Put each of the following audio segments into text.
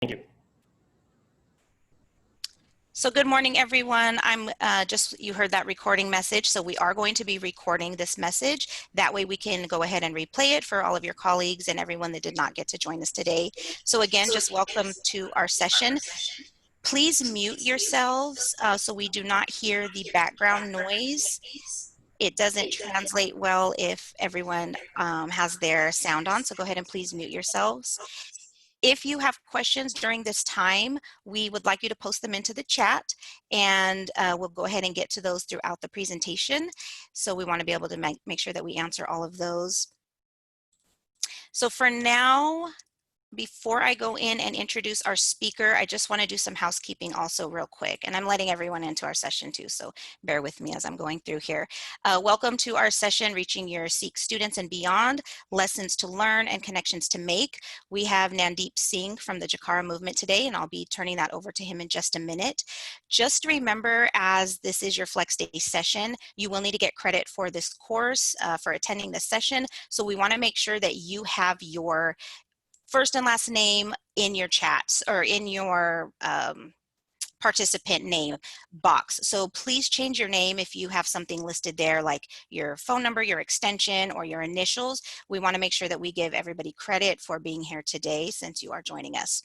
Thank you. So good morning, everyone. You heard that recording message. So we are going to be recording this message. That way we can go ahead and replay it for all of your colleagues and everyone that did not get to join us today. So again, just welcome to our session. Please mute yourselves so we do not hear the background noise. It doesn't translate well if everyone has their sound on. So go ahead and please mute yourselves. If you have questions during this time, we would like you to post them into the chat, and we'll go ahead and get to those throughout the presentation. So we want to be able to make sure that we answer all of those. So for now, before I go in and introduce our speaker, I just want to do some housekeeping also real quick. And I'm letting everyone into our session too, so bear with me as I'm going through here. Welcome to our session, Reaching Your Sikh Students and Beyond, Lessons to Learn and Connections to Make. We have Naindeep Singh from the Jakara Movement today, and I'll be turning that over to him in just a minute. Just remember, as this is your Flex Day session, you will need to get credit for this course, for attending this session. So we want to make sure that you have your first and last name in your chats or in your participant name box. So please change your name if you have something listed there like your phone number, your extension, or your initials. We want to make sure that we give everybody credit for being here today since you are joining us.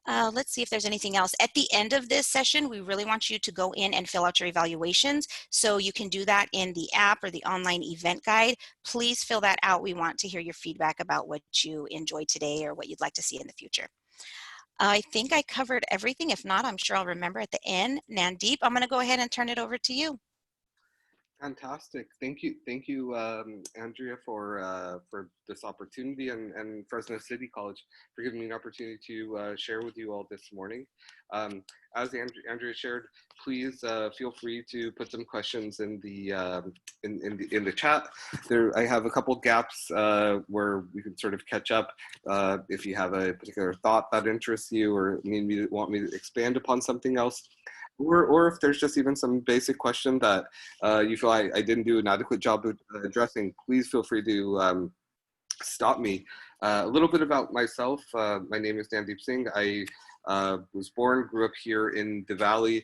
Let's see if there's anything else. At the end of this session, we really want you to go in and fill out your evaluations. So you can do that in the app or the online event guide. Please fill that out. We want to hear your feedback about what you enjoyed today or what you'd like to see in the future. I think I covered everything. If not, I'm sure I'll remember at the end. Naindeep, I'm going to go ahead and turn it over to you. Fantastic. Thank you, Andrea, for this opportunity, and Fresno City College for giving me an opportunity to share with you all this morning. As Andrea shared, please feel free to put some questions in the chat. I have a couple gaps where we can sort of catch up if you have a particular thought that interests you or want me to expand upon something else. Or if there's just even some basic question that you feel I didn't do an adequate job of addressing, please feel free to stop me. A little bit about myself. My name is Naindeep Singh. I was born, grew up here in the Valley,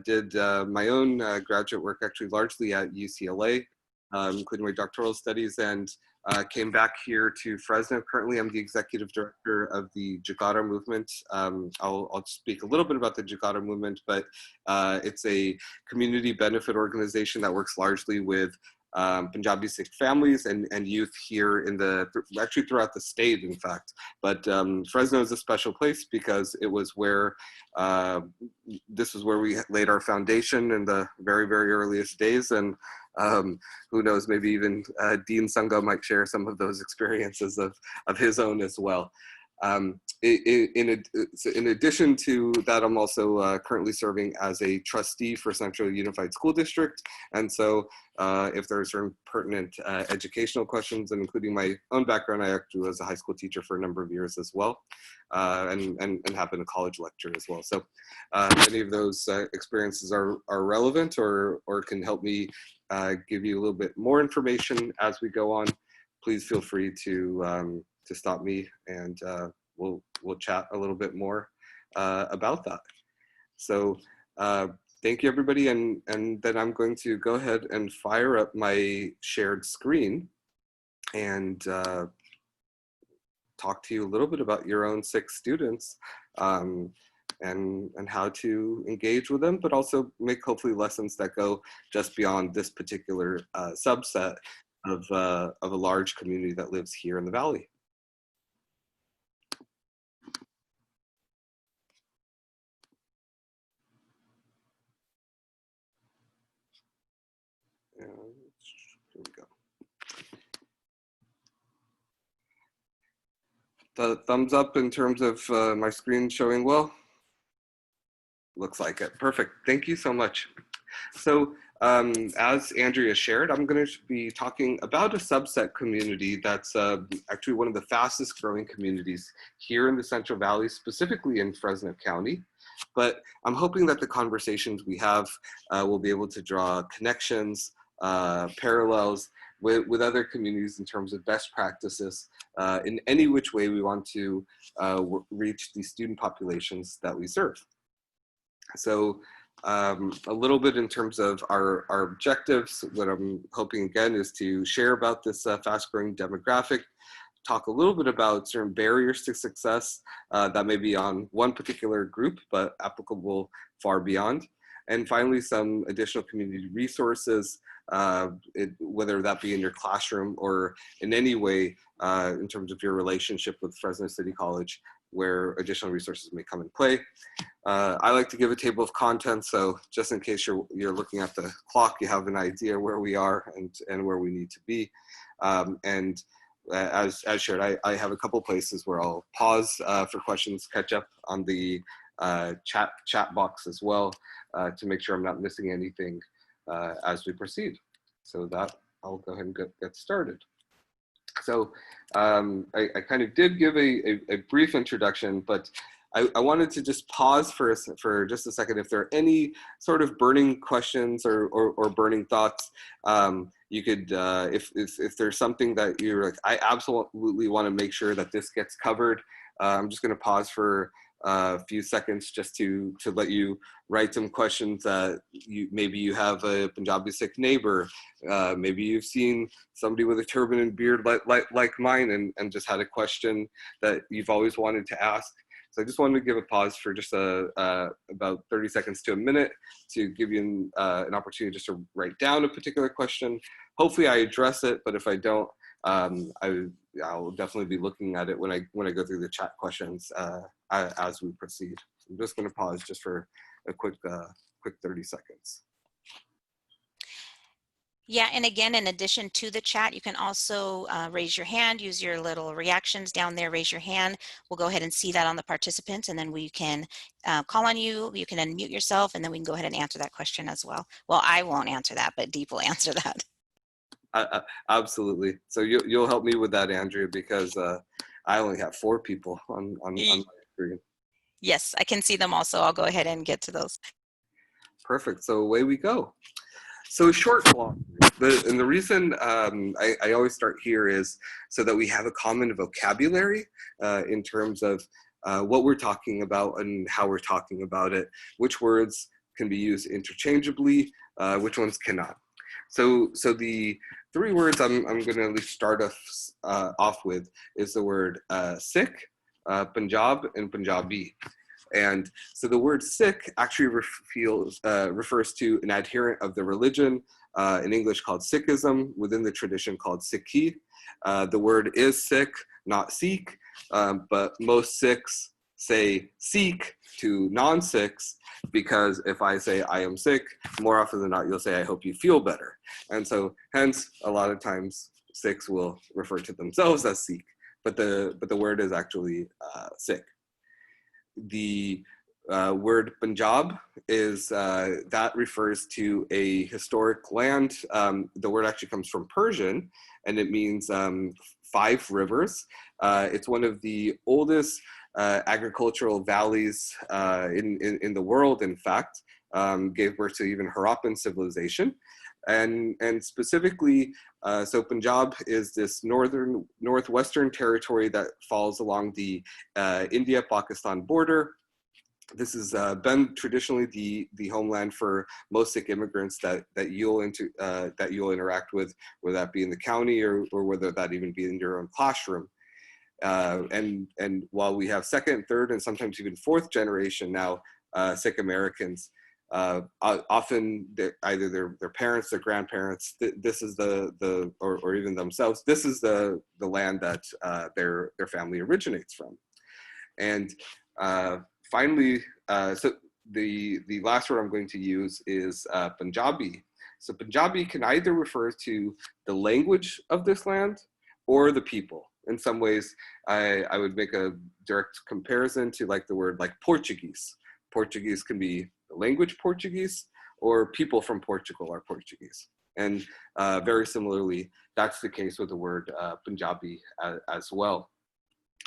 did my own graduate work actually largely at UCLA, including my doctoral studies, and came back here to Fresno. Currently, I'm the executive director of the Jakara Movement. I'll speak a little bit about the Jakara Movement, but it's a community benefit organization that works largely with Punjabi Sikh families and youth here in actually throughout the state, in fact. But Fresno is a special place because it was where this was where we laid our foundation in the very, very earliest days. And who knows, maybe even Dean Sungo might share some of those experiences of his own as well. In addition to that, I'm also currently serving as a trustee for Central Unified School District. And so if there are certain pertinent educational questions, and including my own background, I actually was a high school teacher for a number of years as well, and have been a college lecturer as well. So if any of those experiences are relevant or can help me give you a little bit more information as we go on, please feel free to stop me, and we'll chat a little bit more about that. So thank you, everybody, and then I'm going to go ahead and fire up my shared screen and talk to you a little bit about your own Sikh students and how to engage with them, but also make hopefully lessons that go just beyond this particular subset of a large community that lives here in the Valley. Here we go. The thumbs up in terms of my screen showing well? Looks like it. Perfect. Thank you so much. So as Andrea shared, I'm going to be talking about a subset community that's actually one of the fastest growing communities here in the Central Valley, specifically in Fresno County. But I'm hoping that the conversations we have will be able to draw connections, parallels, with other communities in terms of best practices in any which way we want to reach the student populations that we serve. So a little bit in terms of our objectives, what I'm hoping again is to share about this fast growing demographic, talk a little bit about certain barriers to success that may be on one particular group, but applicable far beyond. And finally, some additional community resources, whether that be in your classroom or in any way in terms of your relationship with Fresno City College, where additional resources may come in play. I like to give a table of contents, so just in case you're looking at the clock, you have an idea where we are and where we need to be. And as shared, I have a couple places where I'll pause for questions, catch up on the chat box as well to make sure I'm not missing anything as we proceed. So that I'll go ahead and get started. So I kind of did give a brief introduction, but I wanted to just pause for just a second. If there are any sort of burning questions or burning thoughts, you could, if there's something that you're like, I absolutely want to make sure that this gets covered, I'm just going to pause for a few seconds just to let you write some questions that maybe you have a Punjabi Sikh neighbor, maybe you've seen somebody with a turban and beard like mine and just had a question that you've always wanted to ask. So I just wanted to give a pause for just about 30 seconds to a minute to give you an opportunity just to write down a particular question. Hopefully I address it, but if I don't, I'll definitely be looking at it when I go through the chat questions as we proceed. So I'm just going to pause just for a quick 30 seconds. Yeah, and again, in addition to the chat, you can also raise your hand, use your little reactions down there, raise your hand. We'll go ahead and see that on the participants, and then we can call on you. You can unmute yourself, and then we can go ahead and answer that question as well. Well, I won't answer that, but Deep will answer that. Absolutely. So you'll help me with that, Andrea, because I only have 4 people on my screen. Yes, I can see them also. I'll go ahead and get to those. Perfect. So away we go. So short block. And the reason I always start here is so that we have a common vocabulary in terms of what we're talking about and how we're talking about it, which words can be used interchangeably, which ones cannot. So the 3 words I'm going to at least start off with is the word Sikh, Punjab, and Punjabi. And so the word Sikh actually refers to an adherent of the religion, in English called Sikhism, within the tradition called Sikhi. The word is Sikh, not Sikh, but most Sikhs say Sikh to non-Sikhs, because if I say I am Sikh, more often than not, you'll say I hope you feel better. And so hence, a lot of times Sikhs will refer to themselves as Sikh, but the word is actually Sikh. The word Punjab is, that refers to a historic land. The word actually comes from Persian, and it means 5 rivers. It's one of the oldest agricultural valleys in the world, in fact. Gave birth to even Harappan civilization. And specifically, so Punjab is this northwestern territory that falls along the India-Pakistan border. This has been traditionally the homeland for most Sikh immigrants that you'll interact with, whether that be in the county or whether that even be in your own classroom. And while we have 2nd, 3rd, and sometimes even 4th generation now Sikh Americans, often either their parents, their grandparents, this is or even themselves, this is the land that their family originates from. And finally, so the last word I'm going to use is Punjabi. So Punjabi can either refer to the language of this land or the people. In some ways, I would make a direct comparison to like the word like Portuguese. Portuguese can be the language Portuguese, or people from Portugal are Portuguese. And very similarly, that's the case with the word Punjabi as well.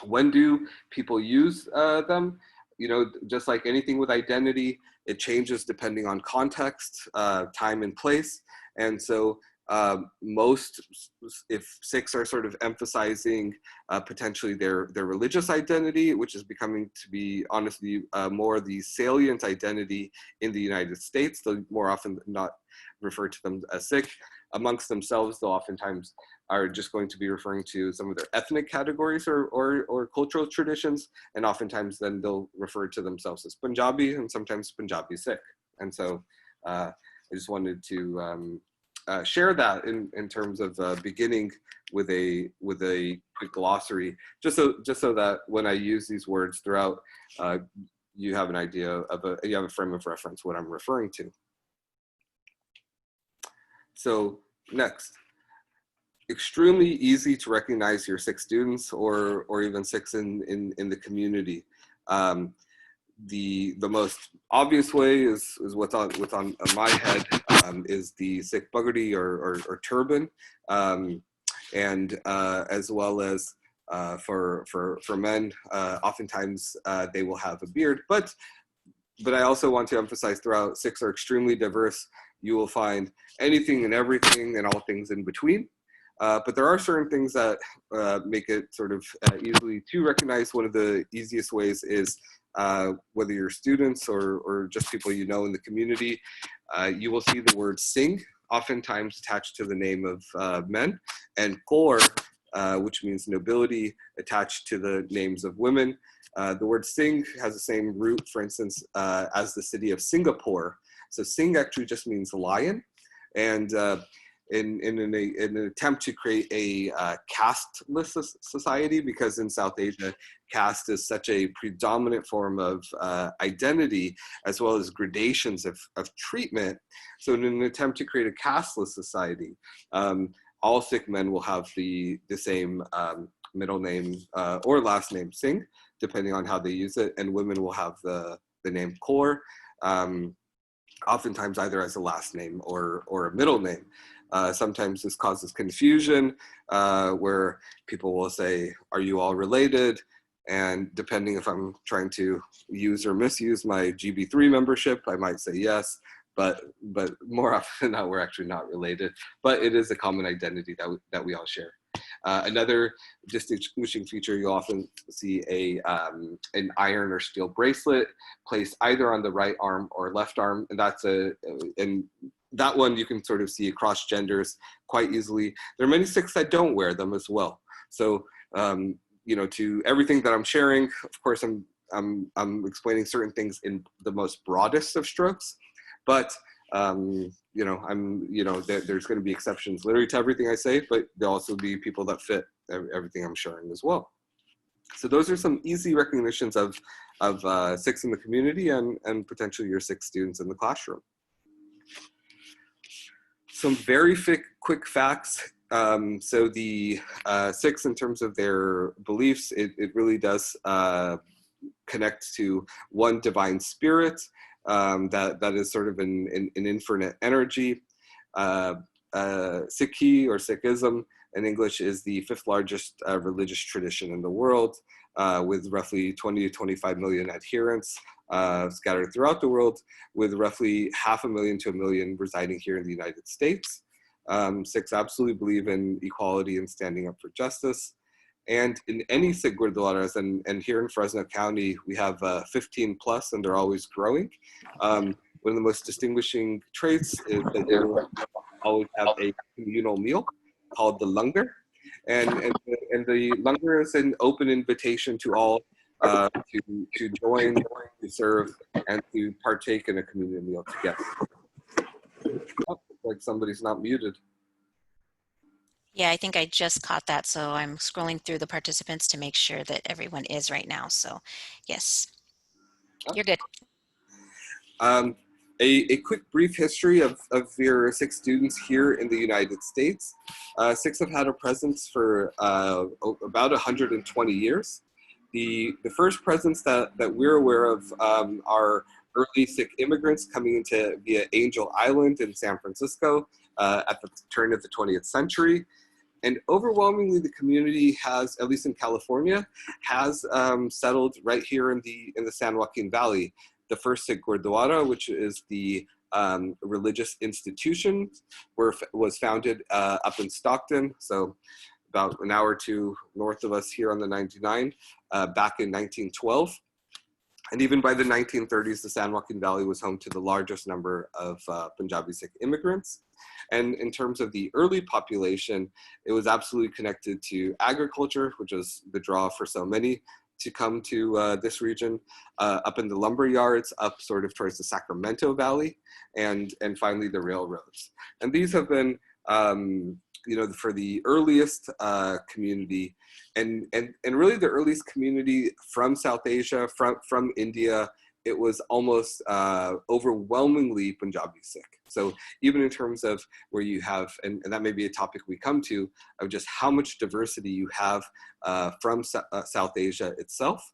When do people use them? You know, just like anything with identity, it changes depending on context, time and place. And so most, if Sikhs are sort of emphasizing potentially their religious identity, which is becoming to be honestly more the salient identity in the United States, they'll more often not refer to them as Sikh. Amongst themselves, they'll oftentimes are just going to be referring to some of their ethnic categories or cultural traditions, and oftentimes then they'll refer to themselves as Punjabi and sometimes Punjabi Sikh. And so I just wanted to share that in terms of beginning with a quick glossary, just so that when I use these words throughout, you have an idea of you have a frame of reference what I'm referring to. So next, extremely easy to recognize your Sikh students or even Sikhs in the community. The most obvious way is what's on my head, is the Sikh pagadi or turban, and as well as for men, oftentimes they will have a beard. But I also want to emphasize throughout, Sikhs are extremely diverse. You will find anything and everything and all things in between. But there are certain things that make it sort of easily to recognize. One of the easiest ways is whether you're students or just people you know in the community, you will see the word Singh oftentimes attached to the name of men, and Kaur, which means nobility, attached to the names of women. The word Singh has the same root, for instance, as the city of Singapore. So Singh actually just means lion. And in an attempt to create a casteless society, because in South Asia, caste is such a predominant form of identity, as well as gradations of treatment. So in an attempt to create a casteless society, all Sikh men will have the same middle name or last name Singh, depending on how they use it, and women will have the name Kaur, oftentimes either as a last name or a middle name. Sometimes this causes confusion, where people will say, are you all related? And depending if I'm trying to use or misuse my GB3 membership, I might say yes, but more often than not, we're actually not related. But it is a common identity that we all share. Another distinguishing feature, you'll often see an iron or steel bracelet placed either on the right arm or left arm, and that one you can sort of see across genders quite easily. There are many Sikhs that don't wear them as well. So you know, to everything that I'm sharing, of course, I'm explaining certain things in the most broadest of strokes, but you know, there's going to be exceptions literally to everything I say, but there'll also be people that fit everything I'm sharing as well. So those are some easy recognitions of Sikhs in the community and potentially your Sikh students in the classroom. Some very quick facts. So the Sikhs, in terms of their beliefs, it really does connect to one divine spirit. That is sort of an infinite energy. Sikhi or Sikhism in English is the 5th largest religious tradition in the world, with roughly 20 to 25 million adherents scattered throughout the world, with roughly 500,000 to 1 million residing here in the United States. Sikhs absolutely believe in equality and standing up for justice. And in any Sikh gurdwaras, and here in Fresno County, we have 15 plus, and they're always growing. One of the most distinguishing traits is that they always have a communal meal called the langar. And the langar is an open invitation to all to join, to serve, and to partake in a communal meal together. Oh, like somebody's not muted. Yeah, I think I just caught that. So I'm scrolling through the participants to make sure that everyone is right now. So yes, you're good. A quick brief history of your Sikh students here in the United States. Sikhs have had a presence for about 120 years. The first presence that we're aware of are early Sikh immigrants coming into via Angel Island in San Francisco at the turn of the 20th century. And overwhelmingly, the community has, at least in California, has settled right here in the San Joaquin Valley. The first Sikh Gurdwara, which is the religious institution was founded up in Stockton, so about an hour or two north of us here on the 99, back in 1912. And even by the 1930s, the San Joaquin Valley was home to the largest number of Punjabi Sikh immigrants. And in terms of the early population, it was absolutely connected to agriculture, which was the draw for so many to come to this region, up in the lumber yards, up sort of towards the Sacramento Valley, and finally the railroads. And these have been, you know, for the earliest community, and really the earliest community from South Asia, from India, it was almost overwhelmingly Punjabi Sikh. So even in terms of where you have, and that may be a topic we come to, of just how much diversity you have from South Asia itself,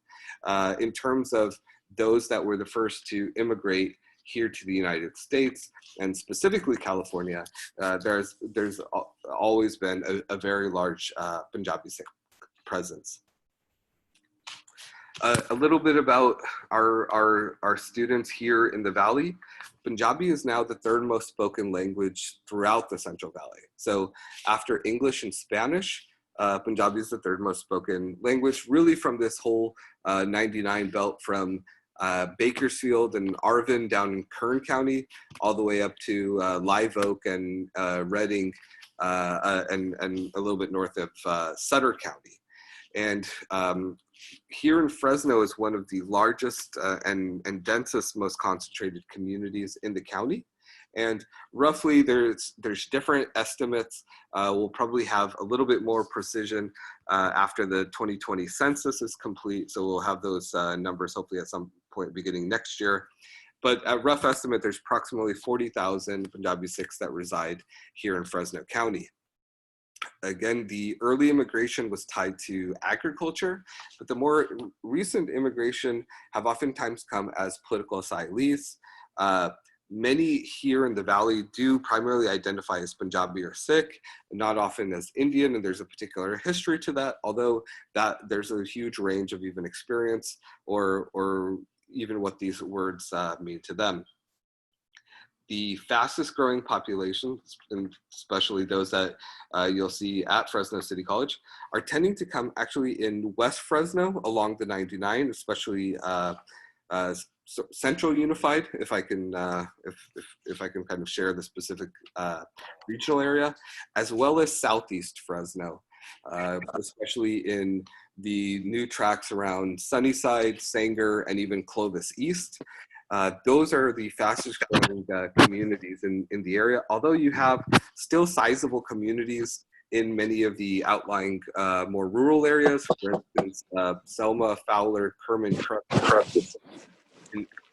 in terms of those that were the first to immigrate here to the United States, and specifically California, there's always been a very large Punjabi Sikh presence. A little bit about our students here in the Valley. Punjabi is now the third most spoken language throughout the Central Valley. So after English and Spanish, Punjabi is the third most spoken language, really from this whole 99 belt from Bakersfield and Arvin down in Kern County, all the way up to Live Oak and Redding, and a little bit north of Sutter County. And here in Fresno is one of the largest and densest, most concentrated communities in the county. And roughly there's different estimates. We'll probably have a little bit more precision after the 2020 census is complete. So we'll have those numbers hopefully at some point beginning next year. But a rough estimate, there's approximately 40,000 Punjabi Sikhs that reside here in Fresno County. Again, the early immigration was tied to agriculture, but the more recent immigration have oftentimes come as political asylees. Many here in the Valley do primarily identify as Punjabi or Sikh, not often as Indian, and there's a particular history to that, although there's a huge range of even experience or even what these words mean to them. The fastest growing populations, and especially those that you'll see at Fresno City College, are tending to come actually in West Fresno along the 99, especially Central Unified, if I can kind of share the specific regional area, as well as Southeast Fresno, especially in the new tracts around Sunnyside, Sanger, and even Clovis East. Those are the fastest growing communities in the area, although you have still sizable communities in many of the outlying more rural areas. For instance, Selma, Fowler, Kerman,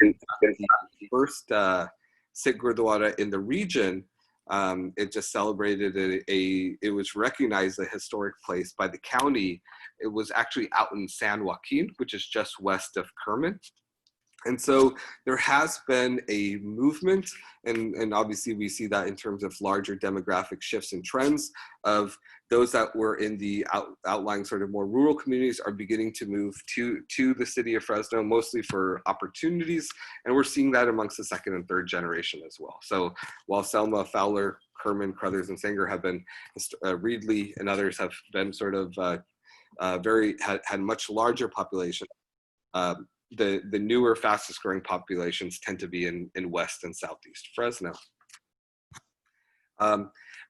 in the first Sikh Gurdwara in the region, it just celebrated it was recognized a historic place by the county. It was actually out in San Joaquin, which is just west of Kerman. And so there has been a movement, and obviously we see that in terms of larger demographic shifts and trends of those that were in the outlying sort of more rural communities are beginning to move to the city of Fresno, mostly for opportunities. And we're seeing that amongst the second and third generation as well. So while Selma, Fowler, Kerman, Crothers, and Sanger have been, Reedley and others have been sort of had much larger population, the newer, fastest growing populations tend to be in West and Southeast Fresno.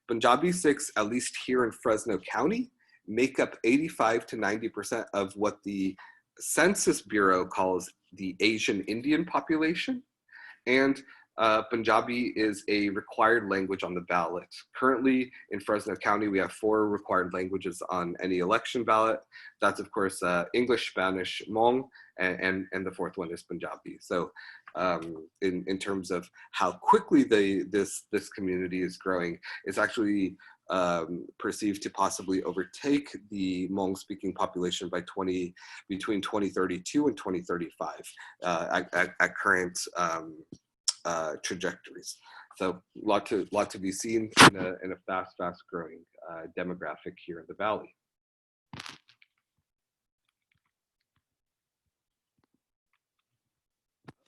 Punjabi Sikhs, at least here in Fresno County, make up 85 to 90% of what the Census Bureau calls the Asian Indian population. And Punjabi is a required language on the ballot. Currently in Fresno County, we have 4 required languages on any election ballot. That's of course English, Spanish, Hmong, and the fourth one is Punjabi. So in terms of how quickly this community is growing, it's actually perceived to possibly overtake the Hmong speaking population by between 2032 and 2035 at current trajectories. So lot to be seen in a fast growing demographic here in the Valley.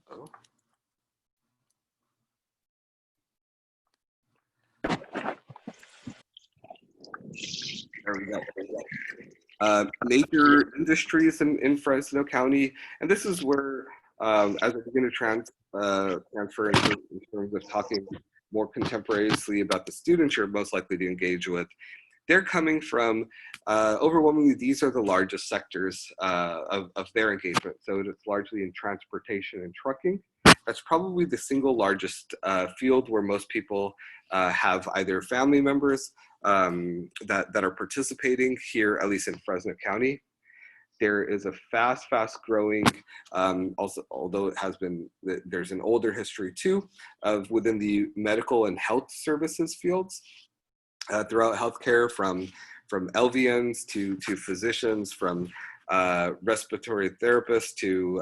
Oh. There we go. Major industries in Fresno County, and this is where, as I begin to transfer in terms of talking more contemporaneously about the students you're most likely to engage with, they're coming from, overwhelmingly, these are the largest sectors of their engagement. So it's largely in transportation and trucking. That's probably the single largest field where most people have either family members that are participating here, at least in Fresno County. There is a fast growing, also, although it has been, there's an older history too, of within the medical and health services fields throughout healthcare, from LVNs to physicians, from respiratory therapists to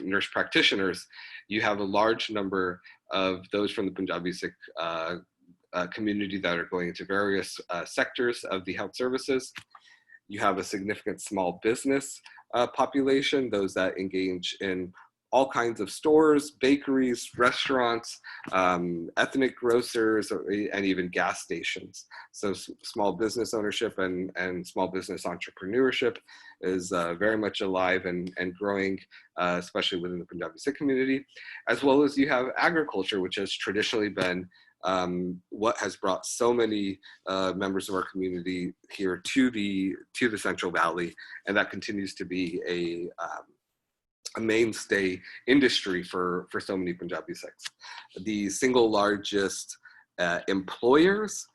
nurse practitioners. You have a large number of those from the Punjabi Sikh community that are going into various sectors of the health services. You have a significant small business population, those that engage in all kinds of stores, bakeries, restaurants, ethnic grocers, and even gas stations. So small business ownership and small business entrepreneurship is very much alive and growing, especially within the Punjabi Sikh community, as well as you have agriculture, which has traditionally been what has brought so many members of our community here to the Central Valley, and that continues to be a mainstay industry for so many Punjabi Sikhs. The single largest employers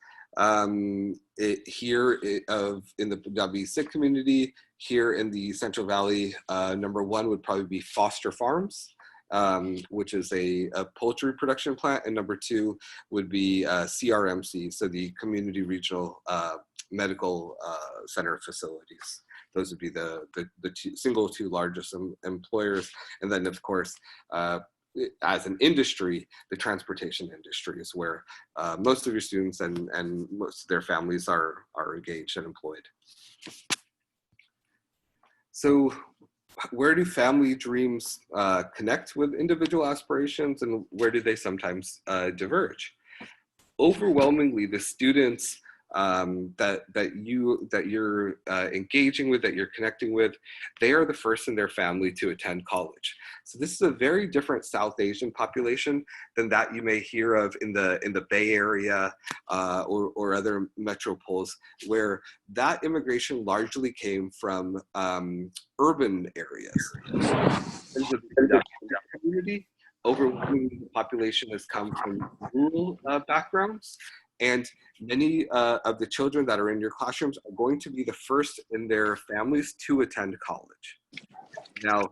here in the Punjabi Sikh community here in the Central Valley, number one would probably be Foster Farms, which is a poultry production plant, and number two would be CRMC, so the Community Regional Medical Center facilities. Those would be the single two largest employers. And then, of course, as an industry, the transportation industry is where most of your students and most of their families are engaged and employed. So where do family dreams connect with individual aspirations, and where do they sometimes diverge? Overwhelmingly, the students that you're engaging with, that you're connecting with, they are the first in their family to attend college. So this is a very different South Asian population than that you may hear of in the Bay Area or other metropoles, where that immigration largely came from urban areas. In the community, overwhelmingly the population has come from rural backgrounds. And many of the children that are in your classrooms are going to be the first in their families to attend college. Now,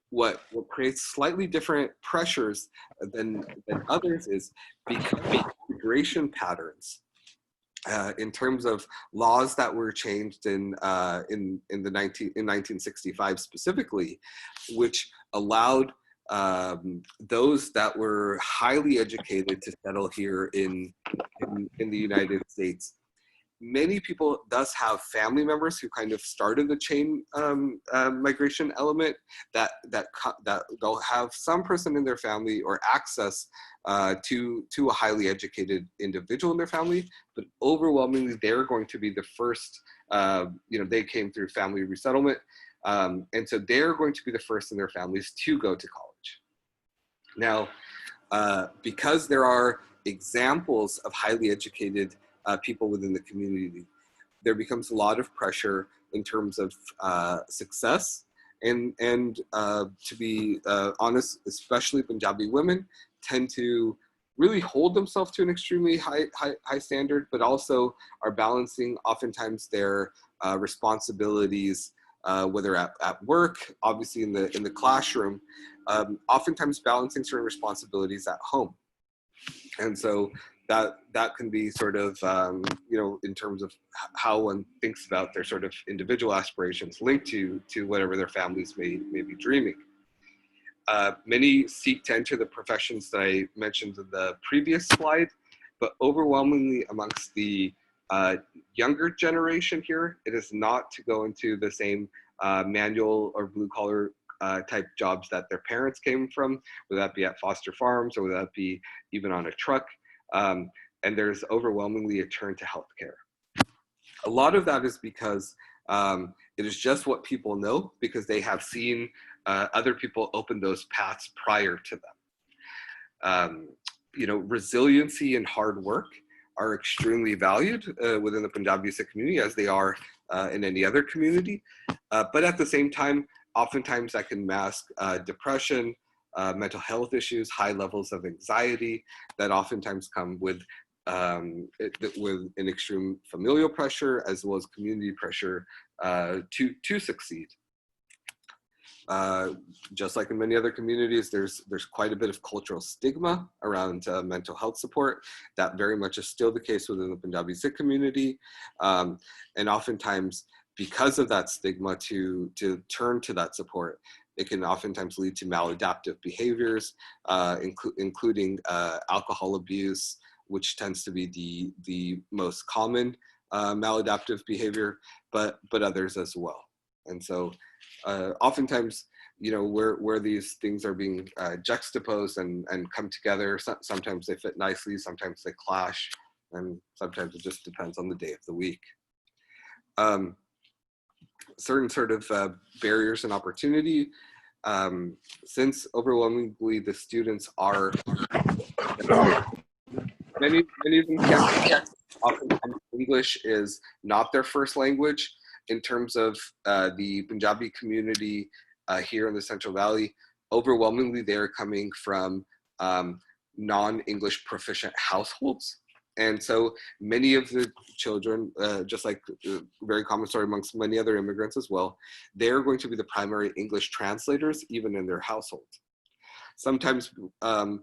what creates slightly different pressures than others is because of migration patterns in terms of laws that were changed in 1965 specifically, which allowed those that were highly educated to settle here in the United States. Many people thus have family members who kind of started the chain migration element, that they'll have some person in their family or access to a highly educated individual in their family, but overwhelmingly they're going to be the first, they came through family resettlement, and so they're going to be the first in their families to go to college. Now, because there are examples of highly educated people within the community, there becomes a lot of pressure in terms of success, and to be honest, especially Punjabi women tend to really hold themselves to an extremely high standard, but also are balancing oftentimes their responsibilities, whether at work, obviously in the classroom, oftentimes balancing certain responsibilities at home. And so that can be sort of, in terms of how one thinks about their sort of individual aspirations linked to whatever their families may be dreaming. Many seek to enter the professions that I mentioned in the previous slide, but overwhelmingly amongst the younger generation here, it is not to go into the same manual or blue collar type jobs that their parents came from, whether that be at foster farms or whether that be even on a truck. and there's overwhelmingly a turn to healthcare. A lot of that is because it is just what people know, because they have seen other people open those paths prior to them. You know, resiliency and hard work are extremely valued within the Punjabi Sikh community, as they are in any other community. But at the same time, oftentimes that can mask depression, mental health issues, high levels of anxiety that oftentimes come with an extreme familial pressure, as well as community pressure to succeed. Just like in many other communities, there's quite a bit of cultural stigma around mental health support. That very much is still the case within the Punjabi Sikh community. And oftentimes, because of that stigma, to turn to that support, it can oftentimes lead to maladaptive behaviors, including alcohol abuse, which tends to be the most common maladaptive behavior, but others as well. And so oftentimes, you know, where these things are being juxtaposed and come together, sometimes they fit nicely, sometimes they clash, and sometimes it just depends on the day of the week. Certain sort of barriers and opportunity, since overwhelmingly the students are, many of them can't, oftentimes English is not their first language. In terms of the Punjabi community here in the Central Valley, overwhelmingly they're coming from non-English proficient households. And so many of the children, just like a very common story amongst many other immigrants as well, they're going to be the primary English translators, even in their household. Sometimes well,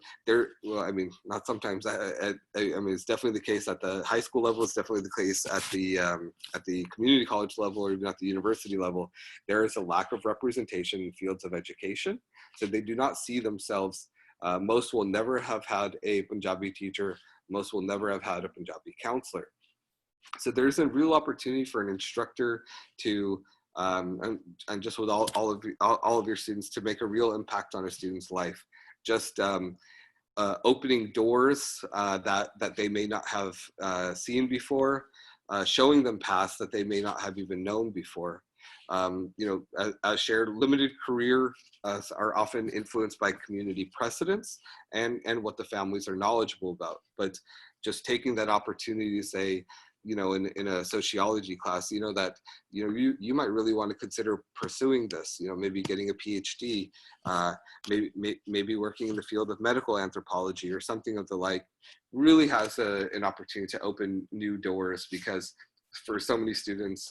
I mean, not sometimes, I mean, it's definitely the case at the high school level, it's definitely the case at the community college level, or even at the university level. There is a lack of representation in fields of education. So they do not see themselves, most will never have had a Punjabi teacher, most will never have had a Punjabi counselor. So there's a real opportunity for an instructor to, and just with all of your students, to make a real impact on a student's life. Just opening doors that they may not have seen before, showing them paths that they may not have even known before. You know, as shared, limited career are often influenced by community precedents and what the families are knowledgeable about. But just taking that opportunity to say, you know, in a sociology class, you know, that, you know, you might really want to consider pursuing this, you know, maybe getting a PhD, maybe working in the field of medical anthropology or something of the like, really has an opportunity to open new doors, because for so many students,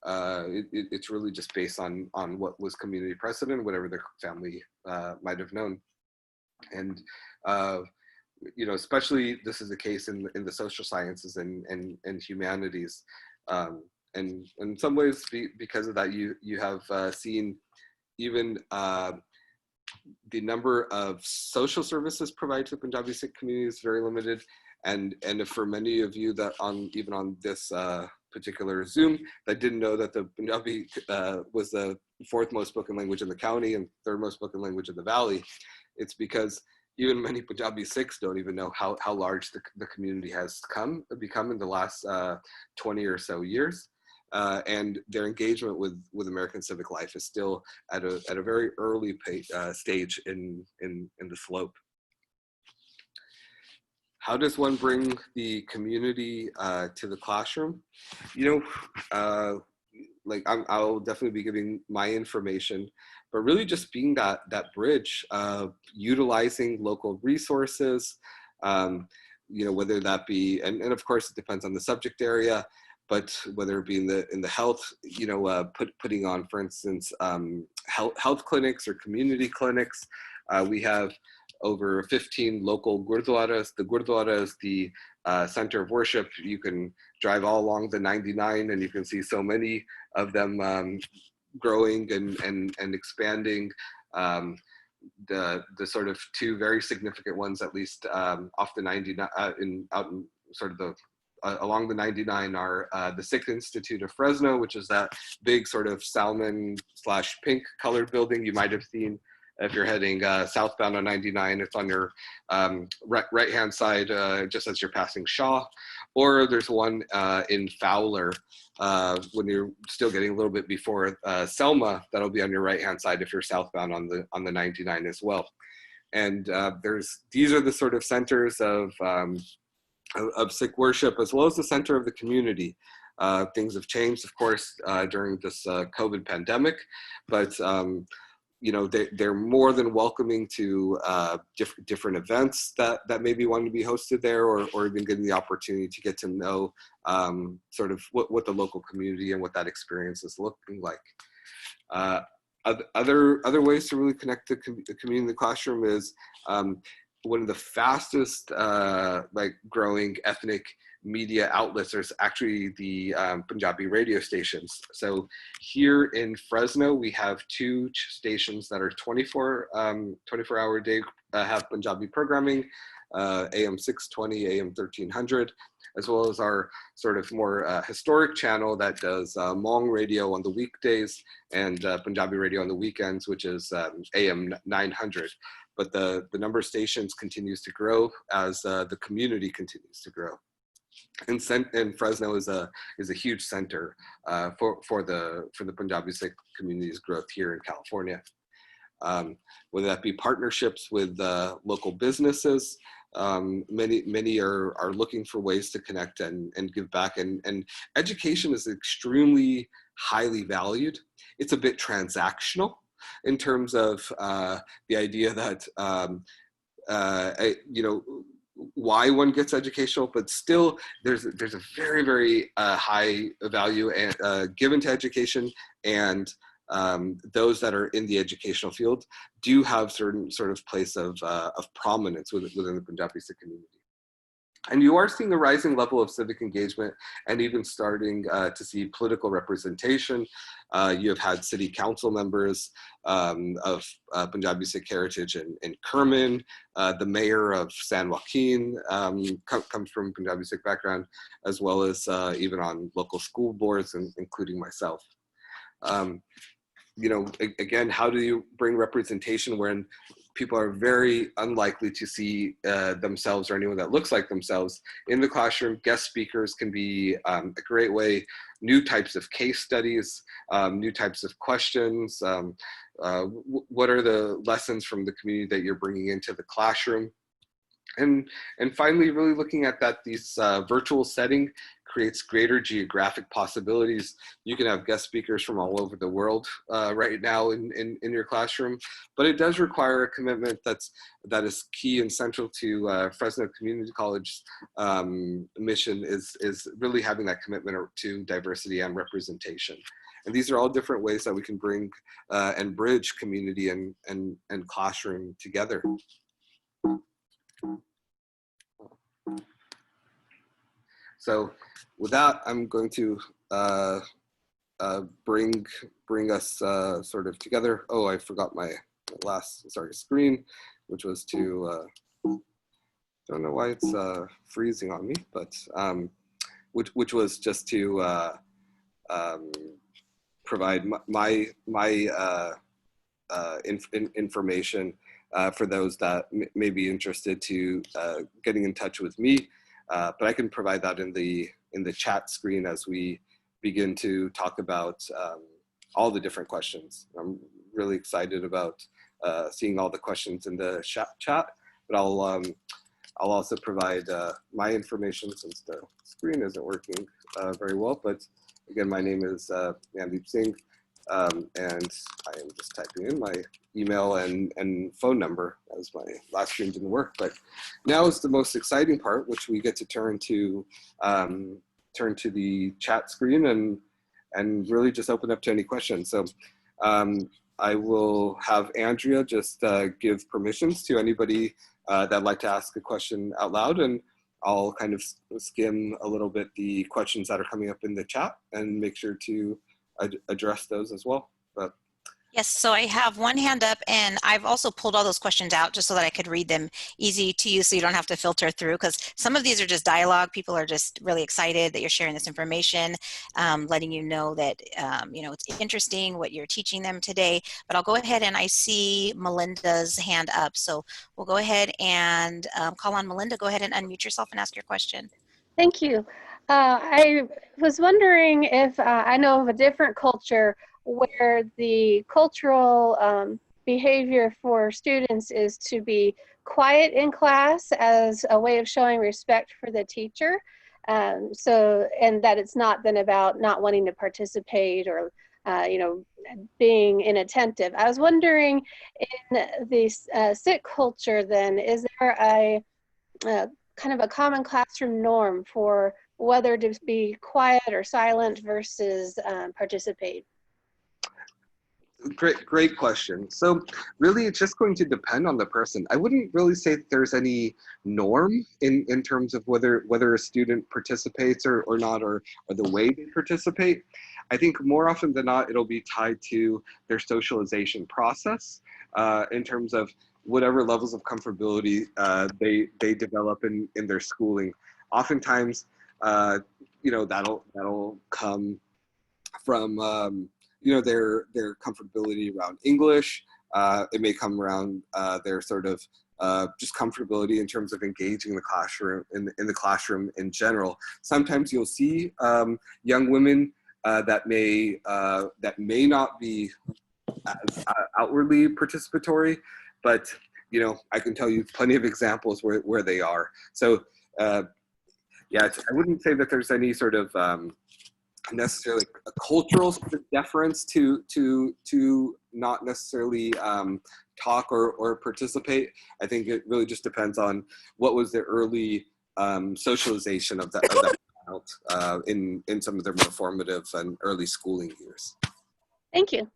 it's really just based on what was community precedent, whatever their family might have known. And you know, especially this is the case in the social sciences and humanities. And in some ways, because of that, you have seen even the number of social services provided to the Punjabi Sikh community is very limited. And for many of you that even on this particular Zoom that didn't know that the Punjabi was the fourth most spoken language in the county and third most spoken language in the valley, it's because even many Punjabi Sikhs don't even know how large the community has become in the last 20 or so years. And their engagement with American civic life is still at a very early stage in the slope. How does one bring the community to the classroom? You know, like I'll definitely be giving my information, but really just being that bridge, utilizing local resources, you know, whether that be, and of course it depends on the subject area, but whether it be in the health, you know, putting on, for instance, health clinics or community clinics. We have over 15 local gurdwaras. The gurdwara is the center of worship. You can drive all along the 99 and you can see so many of them growing and expanding. The sort of two very significant ones, at least off the 99, out in sort of the along the 99 are the Sikh Institute of Fresno, which is that big sort of salmon/pink colored building you might have seen If you're heading southbound on 99, it's on your right-hand side, just as you're passing Shaw. Or there's one in Fowler when you're still getting a little bit before Selma. That'll be on your right-hand side if you're southbound on the 99 as well. And these are the sort of centers of Sikh worship, as well as the center of the community. Things have changed, of course, during this COVID pandemic, but you know, they're more than welcoming to different events that maybe want to be hosted there, or even getting the opportunity to get to know sort of what the local community and what that experience is looking like. Other ways to really connect the community in the classroom is one of the fastest like growing ethnic media outlets is actually the Punjabi radio stations. So here in Fresno, we have two stations that are 24-hour a day, have Punjabi programming, AM 620, AM 1300, as well as our sort of more historic channel that does Hmong radio on the weekdays and Punjabi radio on the weekends, which is AM 900. But the number of stations continues to grow as the community continues to grow. And Fresno is a huge center for the Punjabi Sikh community's growth here in California. Whether that be partnerships with local businesses, many are looking for ways to connect and give back. And education is extremely highly valued. It's a bit transactional in terms of the idea that you know, why one gets educational, but still there's a very, very high value given to education, and those that are in the educational field do have certain sort of place of prominence within the Punjabi Sikh community. And you are seeing a rising level of civic engagement and even starting to see political representation. You have had city council members of Punjabi Sikh heritage in Kerman. The mayor of San Joaquin comes from Punjabi Sikh background, as well as even on local school boards, including myself. You know, again, how do you bring representation when people are very unlikely to see themselves or anyone that looks like themselves in the classroom? Guest speakers can be a great way. New types of case studies, new types of questions. What are the lessons from the community that you're bringing into the classroom? And finally, really looking at that, this virtual setting creates greater geographic possibilities. You can have guest speakers from all over the world right now in your classroom, but it does require a commitment that is key and central to Fresno Community College's mission is really having that commitment to diversity and representation. And these are all different ways that we can bring and bridge community and classroom together. So with that, I'm going to bring us sort of together. Oh, I forgot my last screen, which was to don't know why it's freezing on me, but which was just to provide my information for those that may be interested to getting in touch with me. But I can provide that in the chat screen as we begin to talk about all the different questions. I'm really excited about seeing all the questions in the chat, but I'll also provide my information since the screen isn't working very well. But again, my name is Naindeep Singh, and I am just typing in my email and phone number, as my last stream didn't work. But now is the most exciting part, which we get to turn to the chat screen and really just open up to any questions. So I will have Andrea just give permissions to anybody that'd like to ask a question out loud, and I'll kind of skim a little bit the questions that are coming up in the chat and make sure to address those as well. But Yes, so I have one hand up, and I've also pulled all those questions out just so that I could read them easy to you so you don't have to filter through, because some of these are just dialogue. People are just really excited that you're sharing this information, letting you know that it's interesting what you're teaching them today. But I'll go ahead, and I see Melinda's hand up. So we'll go ahead and call on Melinda. Go ahead and unmute yourself and ask your question. Thank you. I was wondering if I know of a different culture where the cultural behavior for students is to be quiet in class as a way of showing respect for the teacher. And that it's not then about not wanting to participate or, being inattentive. I was wondering, in the Sikh culture then, is there a kind of a common classroom norm for whether to be quiet or silent versus participate? Great question. So really, it's just going to depend on the person. I wouldn't really say that there's any norm in terms of whether a student participates or not, or the way they participate. I think more often than not, it'll be tied to their socialization process in terms of whatever levels of comfortability they develop in their schooling. Oftentimes, that'll come from their comfortability around English. It may come around their sort of just comfortability in terms of engaging the classroom in the classroom in general. Sometimes you'll see young women that may not be as outwardly participatory, but I can tell you plenty of examples where they are. So I wouldn't say that there's any sort of necessarily a cultural deference to not necessarily talk or participate. I think it really just depends on what was the early socialization of that child in some of their more formative and early schooling years. Thank you.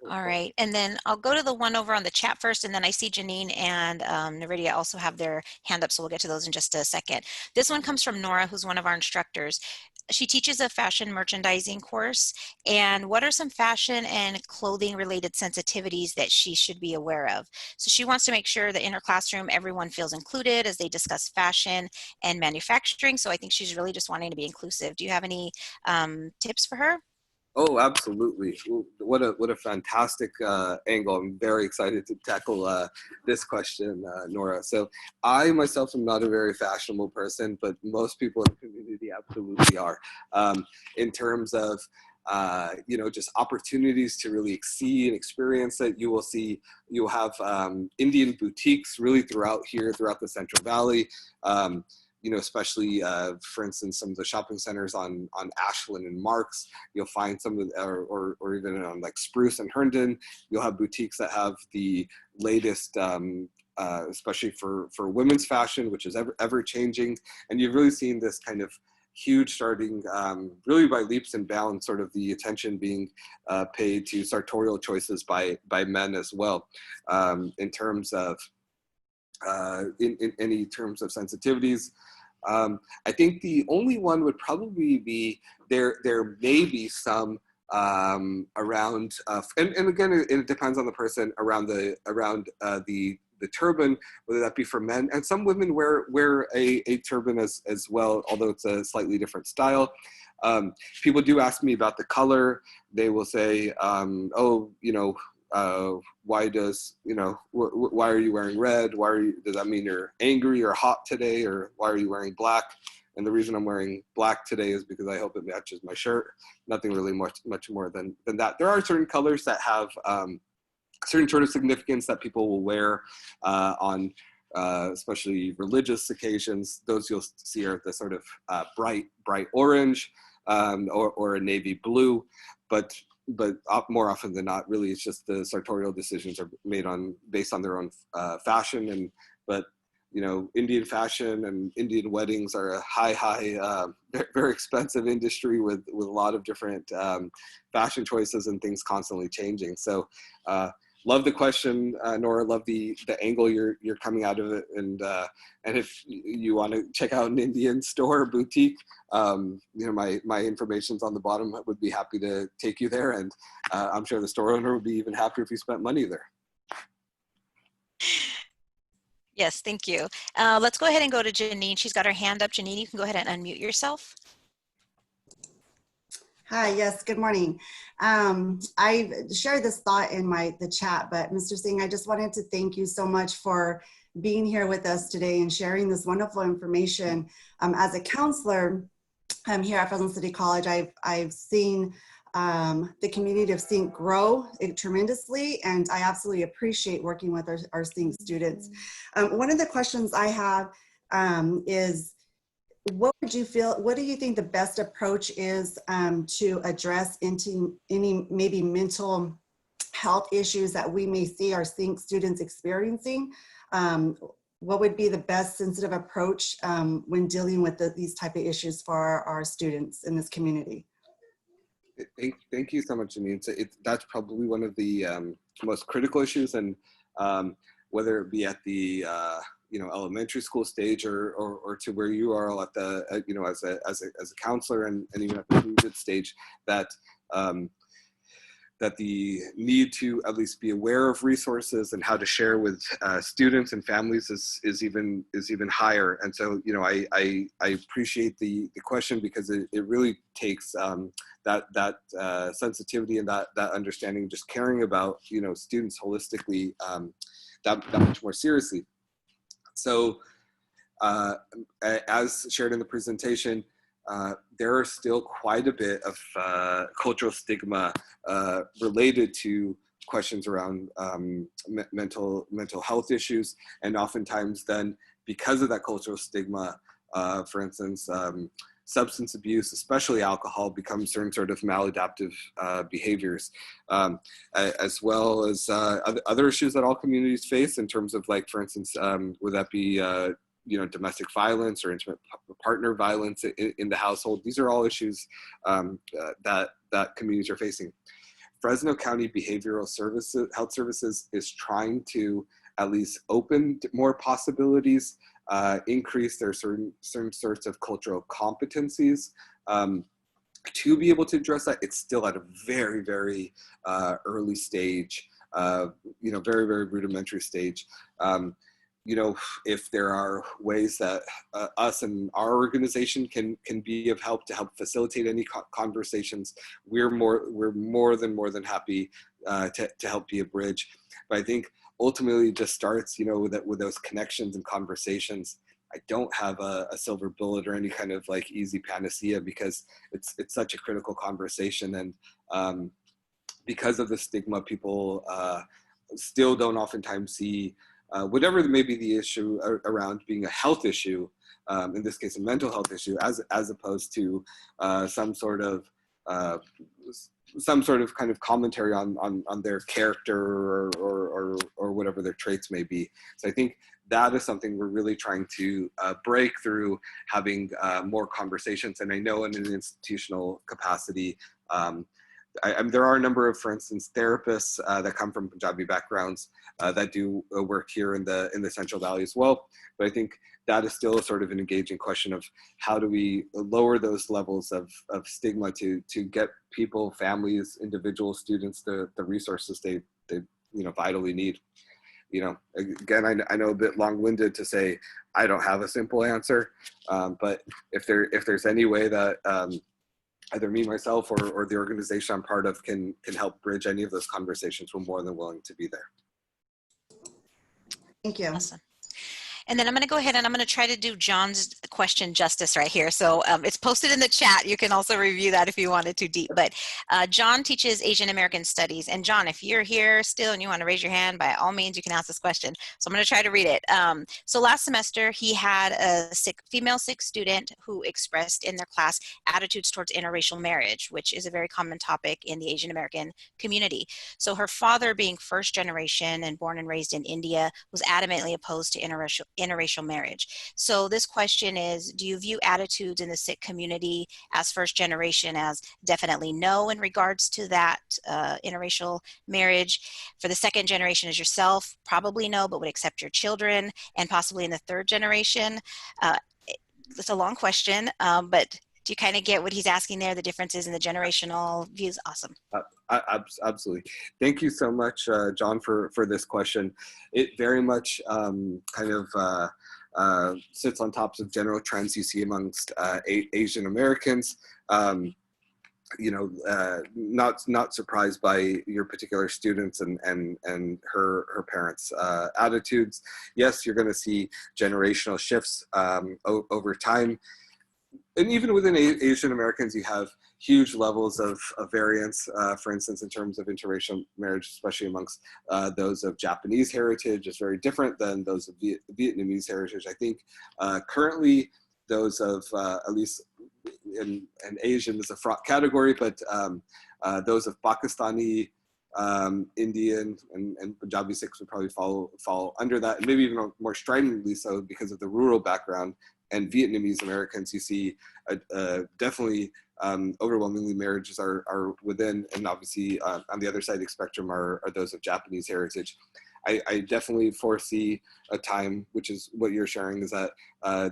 All right, and then I'll go to the one over on the chat first, and then I see Janine and Naridia also have their hand up, so we'll get to those in just a second. This one comes from Nora, who's one of our instructors. She teaches a fashion merchandising course, and what are some fashion and clothing related sensitivities that she should be aware of? So she wants to make sure that in her classroom, everyone feels included as they discuss fashion and manufacturing, so I think she's really just wanting to be inclusive. Do you have any tips for her? Oh, absolutely. What a fantastic angle. I'm very excited to tackle this question, Nora. So I myself am not a very fashionable person, but most people in the community absolutely are. In terms of just opportunities to really see and experience it, you'll have Indian boutiques really throughout the Central Valley. Especially, for instance, some of the shopping centers on Ashland and Marks, you'll find some of the, or even on like Spruce and Herndon, you'll have boutiques that have the latest, especially for women's fashion, which is ever changing. And you've really seen this kind of huge starting really by leaps and bounds, sort of the attention being paid to sartorial choices by men as well, in terms of in any terms of sensitivities. I think the only one would probably be there may be some around and again it depends on the person around the turban, whether that be for men, and some women wear a turban as well, although it's a slightly different style. People do ask me about the color. They will say, why are you wearing red? Does that mean you're angry or hot today? Or why are you wearing black? And the reason I'm wearing black today is because I hope it matches my shirt. Nothing really much more than that. There are certain colors that have certain sort of significance that people will wear on especially religious occasions. Those you'll see are the sort of bright orange or a navy blue, but more often than not, really, it's just the sartorial decisions are made based on their own fashion. But Indian fashion and Indian weddings are a high, very expensive industry with a lot of different fashion choices and things constantly changing. So love the question, Nora. Love the angle you're coming out of it, and if you want to check out an Indian store or boutique, you know, my information's on the bottom. I would be happy to take you there, and I'm sure the store owner would be even happier if you spent money there. Yes, thank you. Let's go ahead and go to Janine. She's got her hand up. Janine, you can go ahead and unmute yourself. Hi, yes, good morning. I shared this thought in the chat, but Mr. Singh, I just wanted to thank you so much for being here with us today and sharing this wonderful information. As a counselor here at Fresno City College, I've seen the community of Sikh grow tremendously, and I absolutely appreciate working with our Sikh students. One of the questions I have is, what do you think the best approach is to address into any maybe mental health issues that we may see our Sikh students experiencing? What would be the best sensitive approach when dealing with these type of issues for our students in this community? Thank you so much, Janine. That's probably one of the most critical issues, and whether it be at the you know, elementary school stage or to where you are all at the you know, as a counselor and even at the collegiate stage, that that the need to at least be aware of resources and how to share with students and families is even higher. And so, you know, I appreciate the question, because it really takes that sensitivity and that understanding, just caring about, you know, students holistically that much more seriously. So as shared in the presentation, there are still quite a bit of cultural stigma related to questions around mental health issues, and oftentimes then, because of that cultural stigma, for instance, substance abuse, especially alcohol, becomes certain sort of maladaptive behaviors, as well as other issues that all communities face in terms of, like, for instance, would that be you know, domestic violence or intimate partner violence in the household. These are all issues that communities are facing. Fresno County Behavioral Health Services is trying to at least open more possibilities, increase their certain sorts of cultural competencies to be able to address that. It's still at a very, very early stage, you know, very, very rudimentary stage. You know, if there are ways that us and our organization can be of help to help facilitate any conversations, we're more than happy to help be a bridge. But I think ultimately it just starts, you know, with those connections and conversations. I don't have a silver bullet or any kind of like easy panacea, because it's such a critical conversation, and because of the stigma, people still don't oftentimes see whatever may be the issue around being a health issue, in this case a mental health issue, as opposed to some sort of kind of commentary on their character or whatever their traits may be. So I think that is something we're really trying to break through, having more conversations. And I know in an institutional capacity, there are a number of, for instance, therapists that come from Punjabi backgrounds that do work here in the Central Valley as well. But I think that is still sort of an engaging question of how do we lower those levels of stigma to get people, families, individual students the resources they you know, vitally need. You know, again, I know a bit long-winded to say I don't have a simple answer, but if there's any way that either me, myself, or the organization I'm part of can help bridge any of those conversations, we're more than willing to be there. Thank you. Awesome. And then I'm going to go ahead and I'm going to try to do John's question justice right here. So it's posted in the chat. You can also review that if you wanted to deep. But John teaches Asian American Studies. And John, if you're here still and you want to raise your hand, by all means, you can ask this question. So I'm going to try to read it. So last semester, he had a female Sikh student who expressed in their class attitudes towards interracial marriage, which is a very common topic in the Asian American community. So her father, being first generation and born and raised in India, was adamantly opposed to interracial marriage. So this question is, do you view attitudes in the Sikh community as first generation as definitely no in regards to that interracial marriage? For the second generation as yourself, probably no, but would accept your children, and possibly in the third generation. It's a long question, but do you kind of get what he's asking there, the differences in the generational views? Awesome. Absolutely. Thank you so much, John, for this question. It very much kind of sits on top of general trends you see amongst Asian Americans. Not surprised by your particular students and her parents' attitudes. Yes, you're going to see generational shifts over time. And even within Asian Americans, you have huge levels of variance, for instance, in terms of interracial marriage, especially amongst those of Japanese heritage, is very different than those of Vietnamese heritage. I think currently those of, at least in Asian is a fraught category, but those of Pakistani, Indian, and Punjabi Sikhs would probably fall under that, and maybe even more stridently so because of the rural background. And Vietnamese Americans, you see definitely overwhelmingly marriages are within, and obviously on the other side of the spectrum are those of Japanese heritage. I definitely foresee a time, which is what you're sharing, is that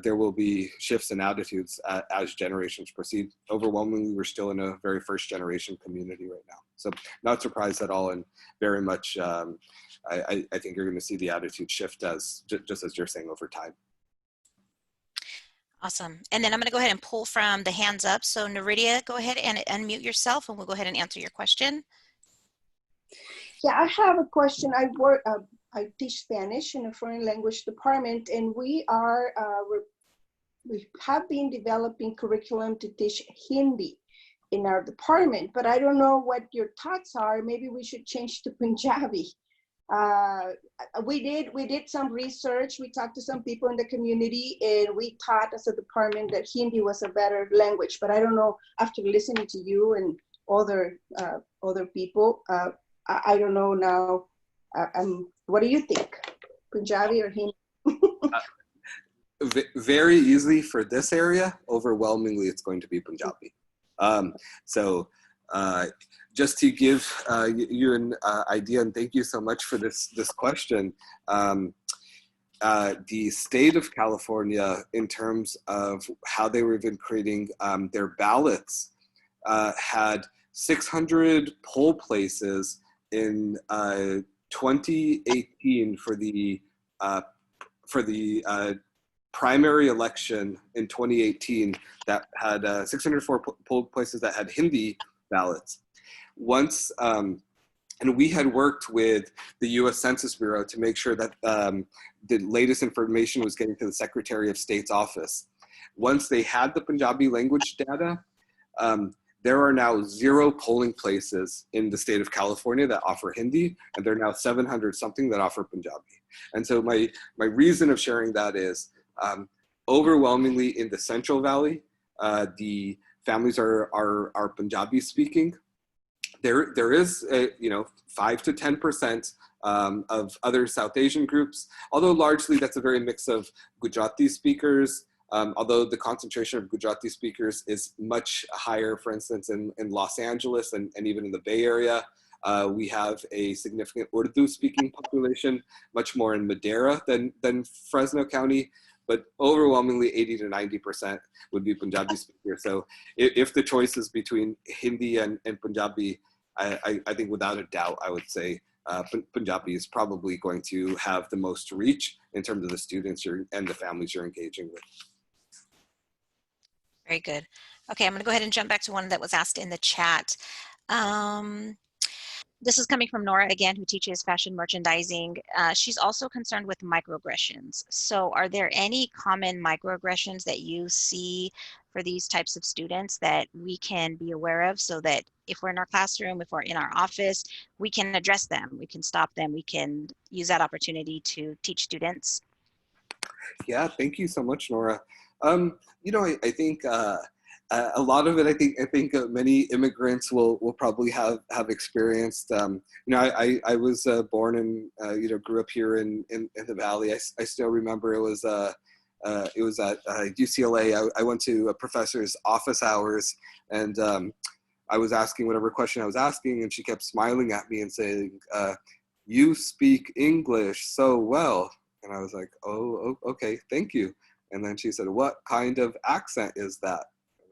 there will be shifts in attitudes as generations proceed. Overwhelmingly, we're still in a very first generation community right now. So not surprised at all, and very much, I think you're gonna see the attitude shift just as you're saying, over time. Awesome. And then I'm going to go ahead and pull from the hands up. So Naridia, go ahead and unmute yourself and we'll go ahead and answer your question. Yeah, I have a question. I teach Spanish in a foreign language department, and we have been developing curriculum to teach Hindi in our department, but I don't know what your thoughts are. Maybe we should change to Punjabi. We did some research. We talked to some people in the community, and we thought as a department that Hindi was a better language. But I don't know, after listening to you and other people, I don't know now. What do you think? Punjabi or Hindi? Very easily for this area, overwhelmingly it's going to be Punjabi. Just to give you an idea, and thank you so much for this question, the state of California, in terms of how they were even creating their ballots, had 600 poll places in 2018 for the primary election in 2018 that had 604 poll places that had Hindi ballots. Once, and we had worked with the US Census Bureau to make sure that the latest information was getting to the Secretary of State's office. Once they had the Punjabi language data, there are now 0 polling places in the state of California that offer Hindi, and there are now 700 something that offer Punjabi. And so my reason of sharing that is overwhelmingly in the Central Valley, the families are Punjabi speaking. There is 5 to 10% of other South Asian groups, although largely that's a very mix of Gujarati speakers. Although the concentration of Gujarati speakers is much higher, for instance, in Los Angeles and even in the Bay Area. We have a significant Urdu speaking population, much more in Madera than Fresno County, but overwhelmingly 80 to 90% would be Punjabi speakers. So if the choice is between Hindi and Punjabi, I think without a doubt, I would say Punjabi is probably going to have the most reach in terms of the students and the families you're engaging with. Very good. Okay, I'm going to go ahead and jump back to one that was asked in the chat. This is coming from Nora again, who teaches fashion merchandising. She's also concerned with microaggressions. So are there any common microaggressions that you see for these types of students that we can be aware of, so that if we're in our classroom, if we're in our office, we can address them, we can stop them, we can use that opportunity to teach students? Yeah, thank you so much, Nora. I think a lot of it, I think many immigrants will probably have experienced. I was born and grew up here in the Valley. I still remember it was at UCLA. I went to a professor's office hours, and I was asking whatever question I was asking, and she kept smiling at me and saying, "You speak English so well." And I was like, "Oh, okay, thank you." And then she said, "What kind of accent is that?"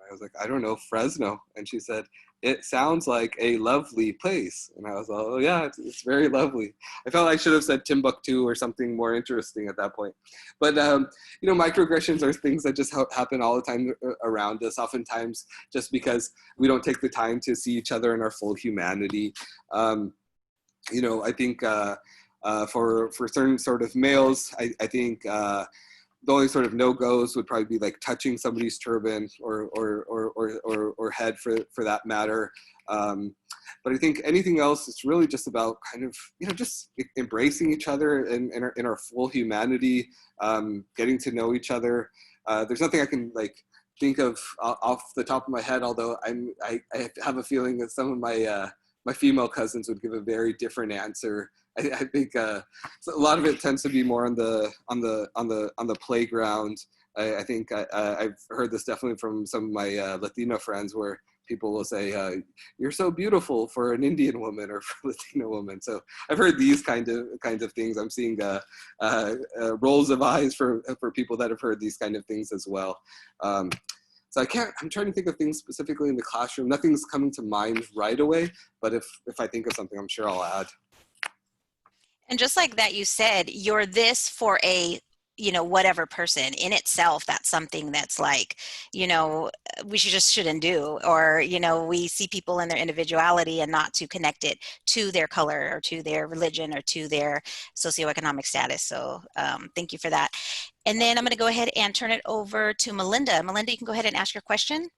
I was like, "I don't know, Fresno." And she said, "It sounds like a lovely place." And I was like, "Oh yeah, it's very lovely." I felt I should have said Timbuktu or something more interesting at that point. But microaggressions are things that just happen all the time around us, oftentimes just because we don't take the time to see each other in our full humanity. I think for certain sort of males, I think the only sort of no-goes would probably be like touching somebody's turban or head for that matter. But I think anything else, it's really just about kind of, just embracing each other in our full humanity, getting to know each other. There's nothing I can think of off the top of my head, although I have a feeling that some of my female cousins would give a very different answer. I think a lot of it tends to be more on the playground. I think I've heard this definitely from some of my Latino friends, where people will say, "You're so beautiful for an Indian woman or for a Latino woman." So I've heard these kinds of things. I'm seeing rolls of eyes for people that have heard these kind of things as well. So I'm trying to think of things specifically in the classroom. Nothing's coming to mind right away, but if I think of something, I'm sure I'll add. And just like that, you said, you're this for a, whatever person in itself. That's something that's we shouldn't do, or, we see people in their individuality and not to connect it to their color or to their religion or to their socioeconomic status. So thank you for that. And then I'm going to go ahead and turn it over to Melinda. Melinda, you can go ahead and ask your question.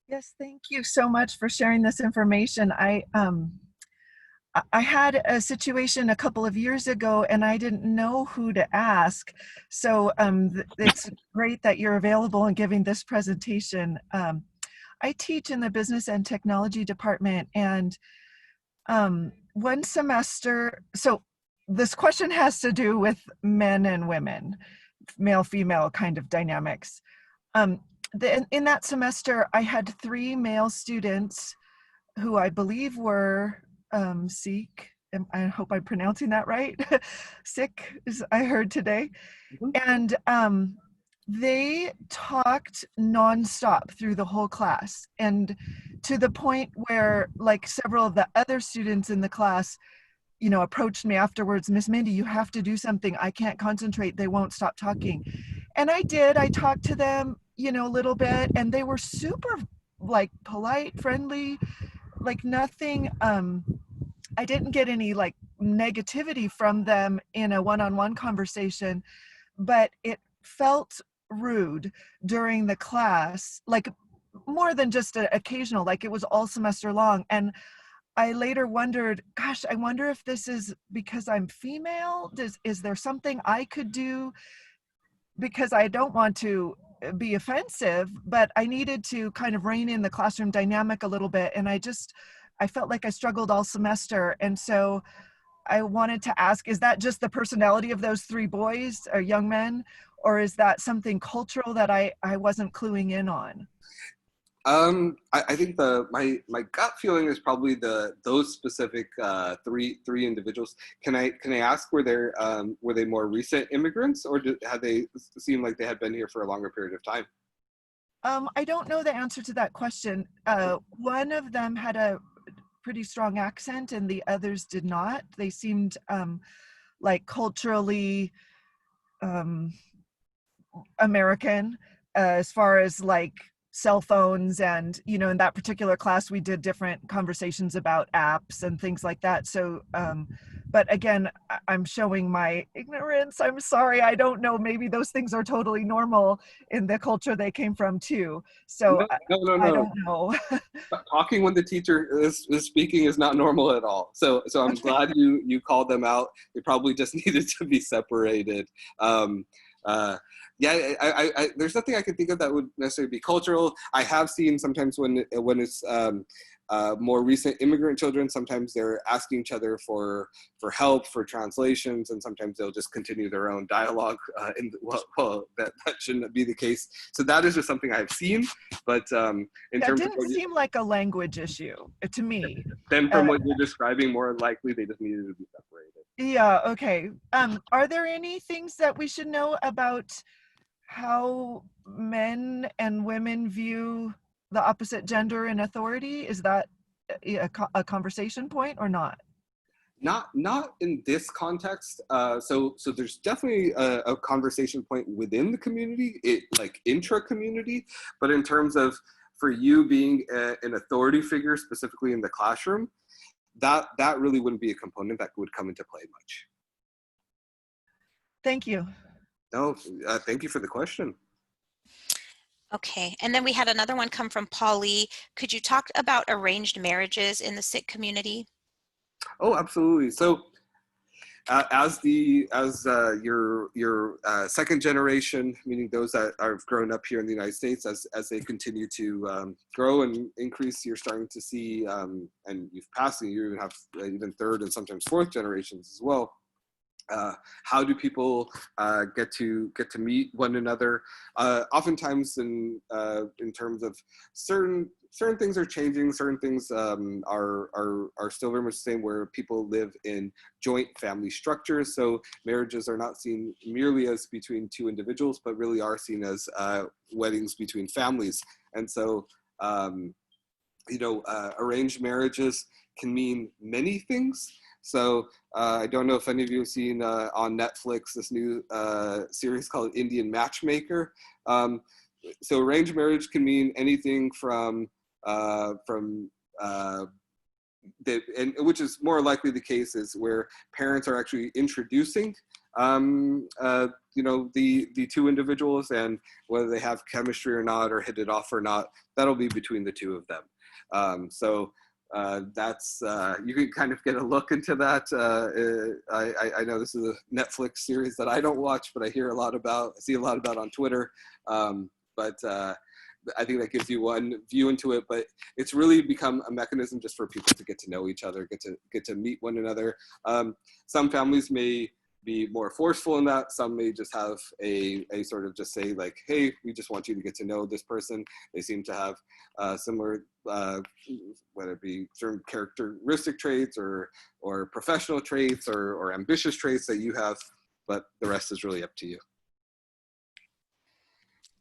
Yes, thank you so much for sharing this information. I had a situation a couple of years ago and I didn't know who to ask. So it's great that you're available and giving this presentation. I teach in the business and technology department, and one semester, so this question has to do with men and women, male-female kind of dynamics. In that semester, I had 3 male students who I believe were Sikh. I hope I'm pronouncing that right. Sikh, I heard today. And they talked nonstop through the whole class, and to the point where several of the other students in the class approached me afterwards, "Miss Mindy, you have to do something. I can't concentrate. They won't stop talking." And I did. I talked to them, a little bit, and they were super polite, friendly, nothing. I didn't get any negativity from them in a one-on-one conversation, but it felt rude during the class, more than just an occasional, it was all semester long. And I later wondered, gosh, I wonder if this is because I'm female. Is there something I could do? Because I don't want to be offensive, but I needed to kind of rein in the classroom dynamic a little bit. And I felt like I struggled all semester. And so I wanted to ask, is that just the personality of those 3 boys or young men, or is that something cultural that I wasn't cluing in on? I think my gut feeling is probably those specific three individuals. Can I ask, were they more recent immigrants, or had they seemed like they had been here for a longer period of time? I don't know the answer to that question. One of them had a pretty strong accent and the others did not. They seemed culturally American, as far as cell phones, and in that particular class we did different conversations about apps and things like that. So but again, I'm showing my ignorance. I'm sorry, I don't know, maybe those things are totally normal in the culture they came from too. So no. I don't know. Talking when the teacher is speaking is not normal at all. So I'm glad you called them out. They probably just needed to be separated. yeah, there's nothing I can think of that would necessarily be cultural. I have seen sometimes when it's more recent immigrant children, sometimes they're asking each other for help, for translations, and sometimes they'll just continue their own dialogue. Well, that shouldn't be the case. So that is just something I've seen. But in terms of didn't seem like a language issue to me. then from what you're describing, more likely they just needed to be separated. Yeah, okay. Are there any things that we should know about how men and women view the opposite gender in authority? Is that a conversation point or not? Not in this context. So there's definitely a conversation point within the community, like intra-community, but in terms of for you being an authority figure, specifically in the classroom, that really wouldn't be a component that would come into play much. Thank you. No, thank you for the question. Okay, and then we had another one come from Polly. Could you talk about arranged marriages in the Sikh community? Oh, absolutely. So as your second generation, meaning those that are grown up here in the United States, as they continue to grow and increase, you're starting to see, and you've passed, and you even have even third and sometimes fourth generations as well. How do people get to meet one another? Oftentimes, in terms of certain things are changing. Certain things are still very much the same, where people live in joint family structures. So marriages are not seen merely as between two individuals, but really are seen as weddings between families. And so, arranged marriages can mean many things. So I don't know if any of you have seen on Netflix this new series called Indian Matchmaker. So arranged marriage can mean anything from which is more likely the case, is where parents are actually introducing the two individuals, and whether they have chemistry or not, or hit it off or not, that'll be between the two of them. That's you can kind of get a look into that. I know this is a Netflix series that I don't watch, but I see a lot about on Twitter. But I think that gives you one view into it. But it's really become a mechanism just for people to get to know each other, get to meet one another. Some families may be more forceful in that. Some may just have a sort of just say like, hey, we just want you to get to know this person. They seem to have similar, whether it be certain characteristic traits or professional traits or ambitious traits that you have, but the rest is really up to you.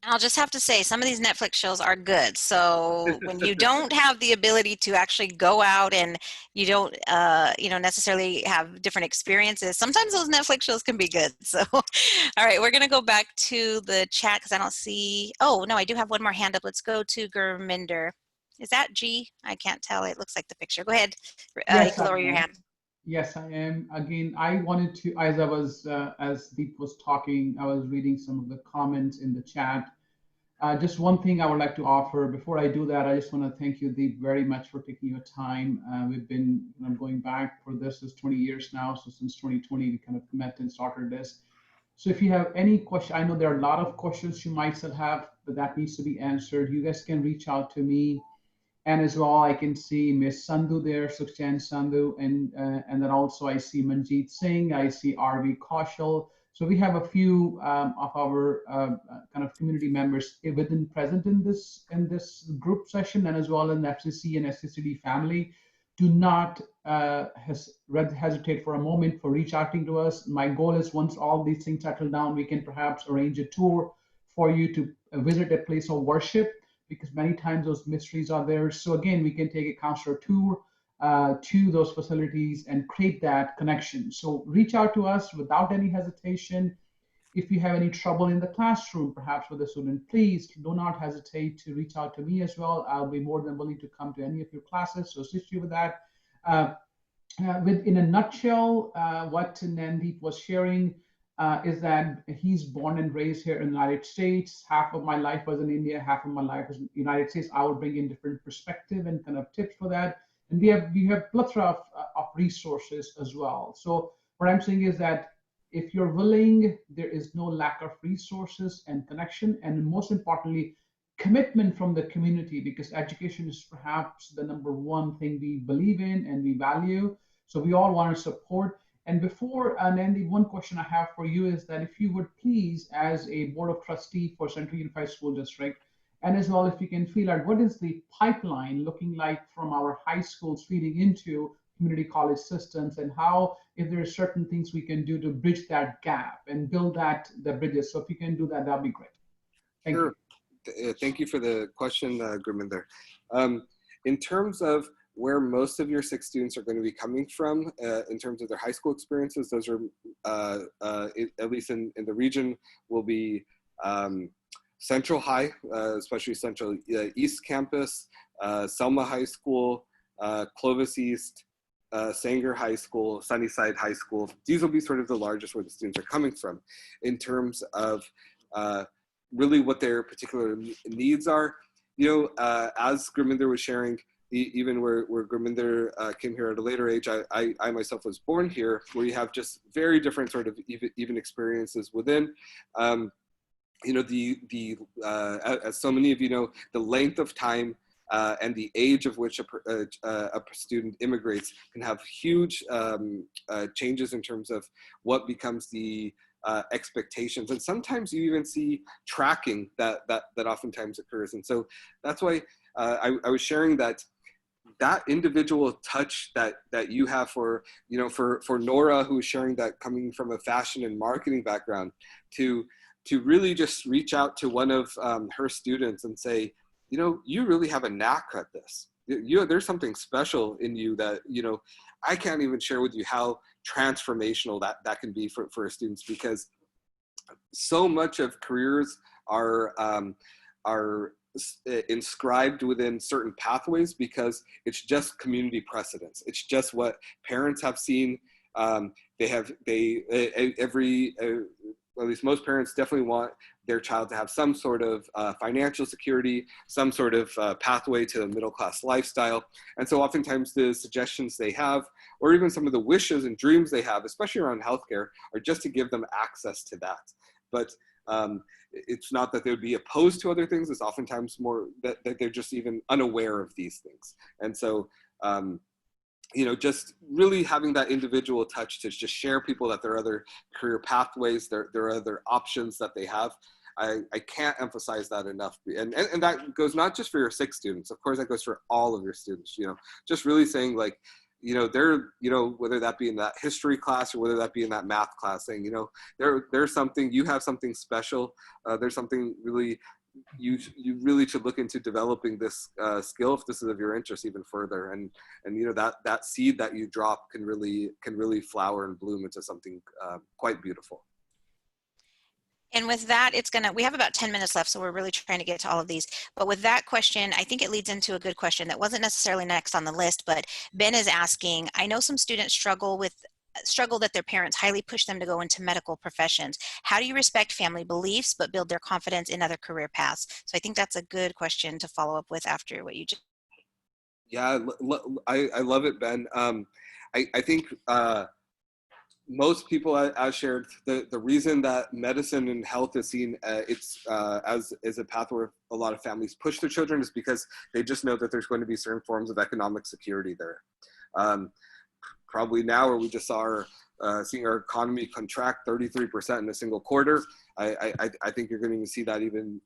I'll just have to say, some of these Netflix shows are good. So when you don't have the ability to actually go out and you don't, necessarily have different experiences, sometimes those Netflix shows can be good. So, all right, we're going to go back to the chat because I don't see, oh, no, I do have one more hand up. Let's go to Gurminder. Is that G? I can't tell. It looks like the picture. Go ahead. Yes, lower your hand. Yes, I am. Again, I wanted to, as Deep was talking, I was reading some of the comments in the chat. Just one thing I would like to offer. Before I do that, I just want to thank you, Deep, very much for taking your time. We've been going back for this is 20 years now. So since 2020, we kind of met and started this. So if you have any question, I know there are a lot of questions you might still have, but that needs to be answered. You guys can reach out to me. And as well, I can see Miss Sandhu there, Sukhchan Sandhu, and then also I see Manjeet Singh, I see R.V. Kaushal. So we have a few of our kind of community members present in this group session, and as well in the FCC and SCCD family. Do not hesitate for a moment for reaching out to us. My goal is once all these things settle down, we can perhaps arrange a tour for you to visit a place of worship, because many times those mysteries are there. So again, we can take a counselor tour to those facilities and create that connection. So reach out to us without any hesitation. If you have any trouble in the classroom, perhaps with a student, please do not hesitate to reach out to me as well. I'll be more than willing to come to any of your classes, so assist you with that. In a nutshell, what Naindeep was sharing is that he's born and raised here in the United States. Half of my life was in India, half of my life was in the United States. I will bring in different perspective and kind of tips for that. And we have plethora of resources as well. So what I'm saying is that if you're willing, there is no lack of resources and connection, and most importantly, commitment from the community, because education is perhaps the #1 thing we believe in and we value. So we all want to support. And before, Naindeep, one question I have for you is that if you would please, as a board of trustee for Central Unified School District, and as well if you can feel out what is the pipeline looking like from our high schools feeding into community college systems, and how, if there are certain things we can do to bridge that gap and build the bridges. So if you can do that, that'd be great. Thank you. Thank you for the question, Gurminder. In terms of where most of your Sikh students are going to be coming from, in terms of their high school experiences, those are, at least in the region, will be Central High, especially Central East Campus, Selma High School, Clovis East, Sanger High School, Sunnyside High School. These will be sort of the largest where the students are coming from in terms of really what their particular needs are. You know, as Gurminder was sharing, even where Gurminder came here at a later age, I myself was born here, where you have just very different sort of even experiences within. You know, as so many of you know, the length of time and the age of which a student immigrates can have huge changes in terms of what becomes the expectations, and sometimes you even see tracking that oftentimes occurs. And so that's why I was sharing that individual touch that you have for, you know, for Nora, who is sharing that coming from a fashion and marketing background, to really just reach out to one of her students and say, you know, you really have a knack at this. There's something special in you that, you know, I can't even share with you how transformational that can be for students, because so much of careers are inscribed within certain pathways because it's just community precedence. It's just what parents have seen. At least most parents definitely want their child to have some sort of financial security, some sort of pathway to a middle-class lifestyle. And so oftentimes the suggestions they have, or even some of the wishes and dreams they have, especially around healthcare, are just to give them access to that. But it's not that they would be opposed to other things. It's oftentimes more that they're just even unaware of these things. And so, you know, just really having that individual touch to just share people that there are other career pathways, there are other options that they have. I can't emphasize that enough. And that goes not just for your Sikh students, of course, that goes for all of your students, you know, just really saying like, you know, you know, whether that be in that history class or whether that be in that math class, saying, you know, there's something, you have something special. There's something really, you really should look into developing this skill if this is of your interest even further. And you know, that seed that you drop can really flower and bloom into something quite beautiful. And with that, we have about 10 minutes left, so we're really trying to get to all of these. But with that question, I think it leads into a good question that wasn't necessarily next on the list, but Ben is asking, I know some students struggle that their parents highly push them to go into medical professions. How do you respect family beliefs, but build their confidence in other career paths? So I think that's a good question to follow up with after what you just. Yeah, I love it, Ben. I think most people, as shared, the reason that medicine and health is seen as a path where a lot of families push their children is because they just know that there's going to be certain forms of economic security there. Probably now, where we just saw seeing our economy contract 33% in a single quarter, I think you're going to see that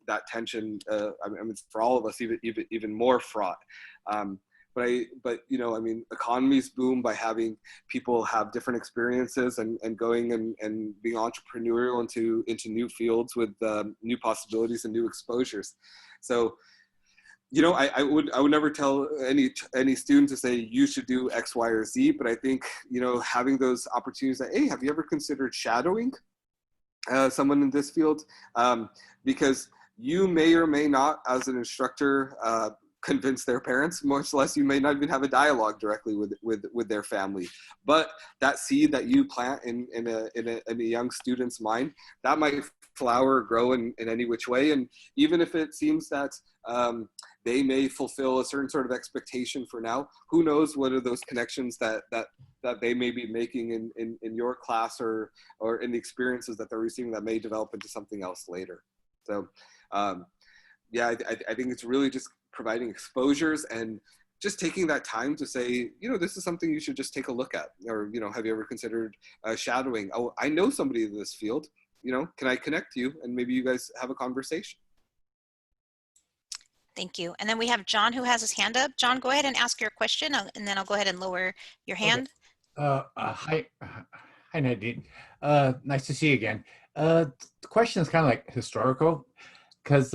that tension. I mean, for all of us, even more fraught. But you know, I mean, economies boom by having people have different experiences and going and being entrepreneurial into new fields with new possibilities and new exposures. So, you know, I would never tell any student to say you should do X, Y, or Z, but I think, you know, having those opportunities that, hey, have you ever considered shadowing someone in this field? Because you may or may not, as an instructor, convince their parents, much less you may not even have a dialogue directly with their family. But that seed that you plant in a young student's mind, that might flower, grow in any which way. And even if it seems that they may fulfill a certain sort of expectation for now, who knows what are those connections that they may be making in your class or in the experiences that they're receiving that may develop into something else later. So yeah, I think it's really just providing exposures and just taking that time to say, you know, this is something you should just take a look at. Or, you know, have you ever considered shadowing? Oh, I know somebody in this field, you know, can I connect you? And maybe you guys have a conversation. Thank you. And then we have John who has his hand up. John, go ahead and ask your question, and then I'll go ahead and lower your hand. Okay. Hi, Nadine. Nice to see you again. The question is kind of like historical, because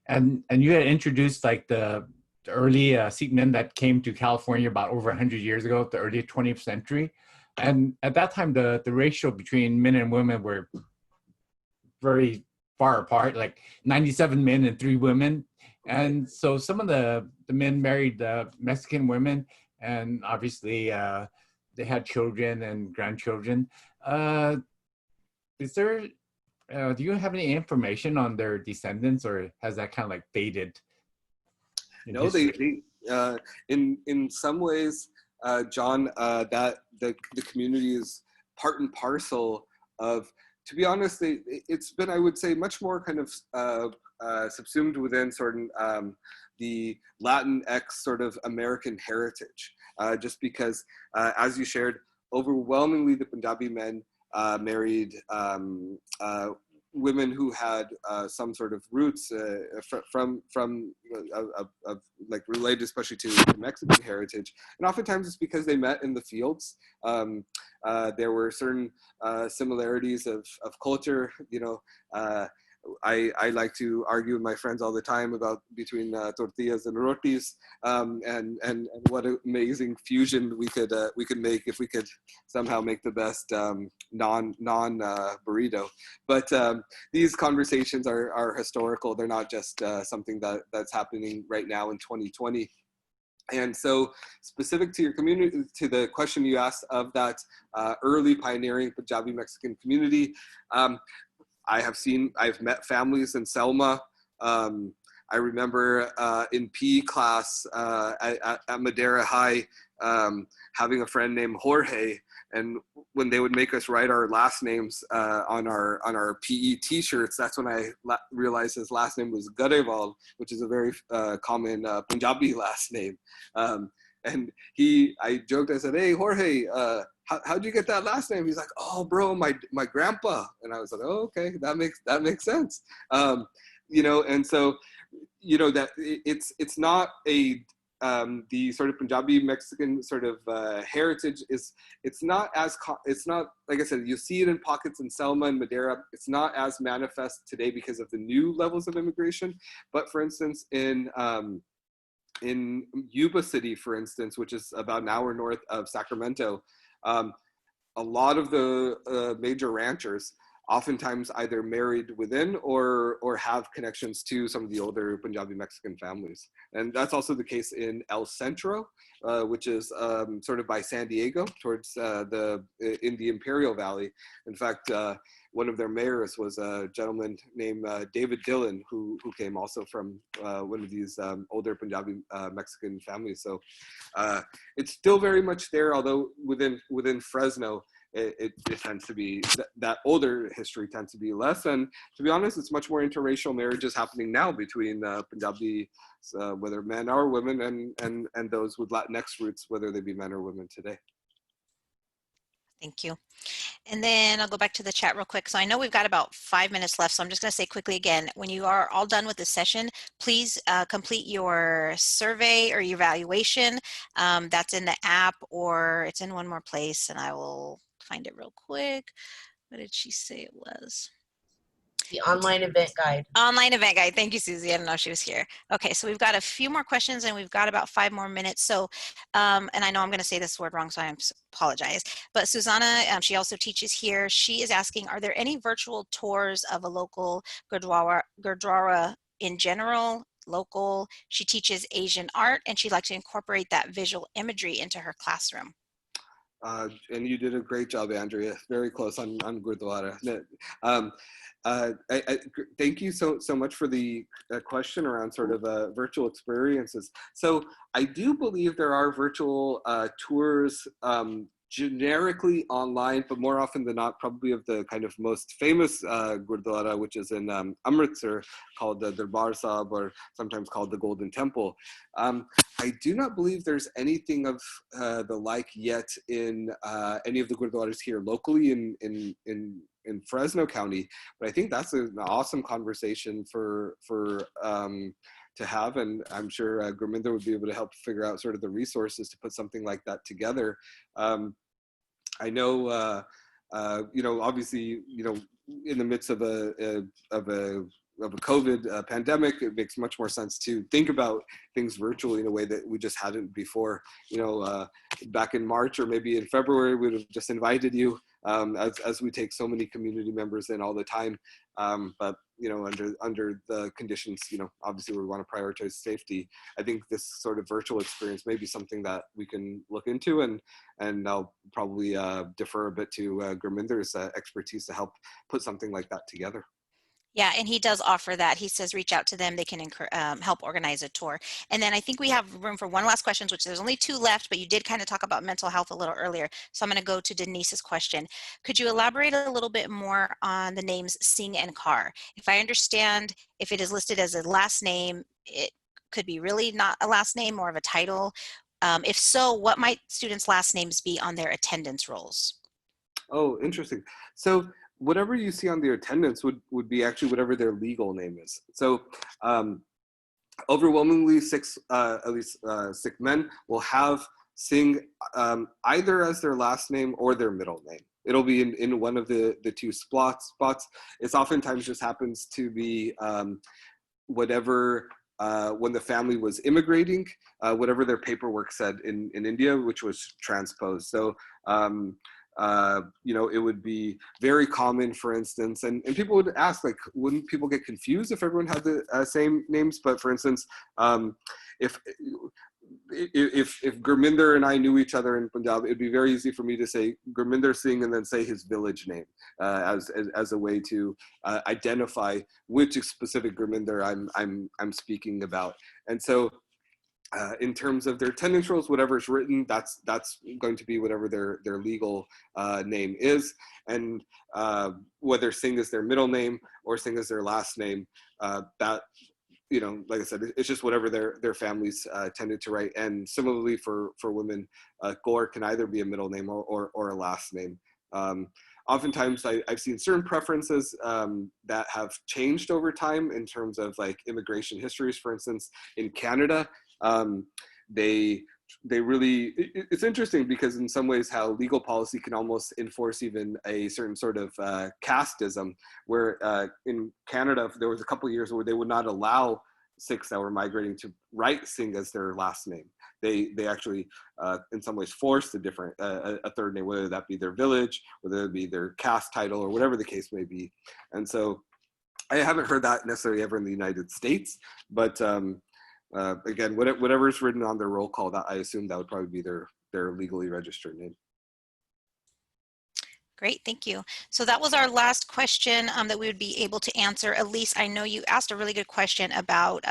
and you had introduced like the early Sikh men that came to California about over 100 years ago, the early 20th century. And at that time, the ratio between men and women were very far apart, like 97 men and 3 women. And so some of the men married Mexican women, and obviously they had children and grandchildren. Is there, do you have any information on their descendants, or has that kind of like faded? No, they in some ways, John, that the community is part and parcel of, to be honest, it's been, I would say, much more kind of subsumed within sort of the Latinx sort of American heritage, just because, as you shared, overwhelmingly the Punjabi men married women who had some sort of roots from like related especially to Mexican heritage, and oftentimes it's because they met in the fields. There were certain similarities of culture, you know. I like to argue with my friends all the time about between tortillas and rotis, and what an amazing fusion we could make if we could somehow make the best non burrito. But these conversations are historical. They're not just something that's happening right now in 2020. And so, specific to your community, to the question you asked of that early pioneering Punjabi Mexican community, I've met families in Selma. I remember in PE class at Madera High, having a friend named Jorge, and when they would make us write our last names on our PE t-shirts, that's when I realized his last name was Garewal, which is a very common Punjabi last name. And I joked, I said, "Hey, Jorge, how'd you get that last name?" He's like, "Oh, bro, my grandpa." And I was like, "Oh, okay, that makes sense." You know, and so, you know, that it's not a the sort of Punjabi Mexican sort of heritage it's not like I said, you see it in pockets in Selma and Madera. It's not as manifest today because of the new levels of immigration. But for instance, in Yuba City, for instance, which is about an hour north of Sacramento, a lot of the major ranchers oftentimes either married within or have connections to some of the older Punjabi Mexican families. And that's also the case in El Centro, which is sort of by San Diego towards in the Imperial Valley. In fact, one of their mayors was a gentleman named David Dillon, who came also from one of these older Punjabi Mexican families. So it's still very much there, although within Fresno, it tends to be, that older history tends to be less. And to be honest, it's much more interracial marriages happening now between Punjabi, whether men or women, and those with Latinx roots, whether they be men or women today. Thank you. And then I'll go back to the chat real quick. So I know we've got about 5 minutes left, so I'm just going to say quickly again, when you are all done with the session, please complete your survey or your evaluation. That's in the app, or it's in one more place, and I will find it real quick. What did she say it was? The online event guide. Online event guide. Thank you, Susie. I didn't know she was here. Okay, so we've got a few more questions and we've got about 5 more minutes. So, and I know I'm going to say this word wrong, so I apologize. But Susanna, she also teaches here. She is asking, are there any virtual tours of a local Gurdwara in general local. She teaches Asian art, and she'd like to incorporate that visual imagery into her classroom. And you did a great job, Andrea. Very close on Gurdwara. Thank you so much for the question around sort of virtual experiences. So I do believe there are virtual tours generically online, but more often than not, probably of the kind of most famous Gurdwara, which is in Amritsar, called the Darbar Sahib, or sometimes called the Golden Temple. I do not believe there's anything of the like yet in any of the Gurdwaras here locally in Fresno County, but I think that's an awesome conversation for to have, and I'm sure Gurminder would be able to help figure out sort of the resources to put something like that together. I know, you know, obviously, you know, in the midst of a COVID pandemic, it makes much more sense to think about things virtually in a way that we just hadn't before. You know, back in March or maybe in February, we would have just invited you, as we take so many community members in all the time. But you know, under the conditions, you know, obviously we want to prioritize safety. I think this sort of virtual experience may be something that we can look into, and I'll probably defer a bit to Gurminder's expertise to help put something like that together. Yeah, and he does offer that. He says reach out to them. They can help organize a tour. And then I think we have room for one last question, which there's only 2 left, but you did kind of talk about mental health a little earlier. So I'm going to go to Denise's question. Could you elaborate a little bit more on the names Singh and Kaur? If I understand, if it is listed as a last name, it could be really not a last name, more of a title. If so, what might students' last names be on their attendance rolls? Oh, interesting. So whatever you see on their attendance would be actually whatever their legal name is. So overwhelmingly, at least Sikh men will have Singh either as their last name or their middle name. It'll be in one of the 2 spots. It's oftentimes just happens to be whatever, when the family was immigrating, whatever their paperwork said in India, which was transposed. So you know, it would be very common, for instance, and people would ask, like, wouldn't people get confused if everyone had the same names? But for instance, if Gurminder and I knew each other in Punjab, it'd be very easy for me to say Gurminder Singh and then say his village name as a way to identify which specific Gurminder I'm speaking about. And so in terms of their attendance rolls, whatever's written, that's going to be whatever their legal name is. And whether Singh is their middle name or Singh is their last name, that, you know, like I said, it's just whatever their families tended to write. And similarly for women, Kaur can either be a middle name or a last name. Oftentimes I've seen certain preferences that have changed over time in terms of like immigration histories. For instance, in Canada, they really, it's interesting because in some ways how legal policy can almost enforce even a certain sort of casteism, where in Canada there was a couple of years where they would not allow Sikhs that were migrating to write Singh as their last name. They actually in some ways forced a third name, whether that be their village, whether it be their caste title, or whatever the case may be. And so I haven't heard that necessarily ever in the United States, but again, whatever is written on their roll call, that I assume that would probably be their legally registered name. Great, thank you. So that was our last question that we would be able to answer. Elise, I know you asked a really good question about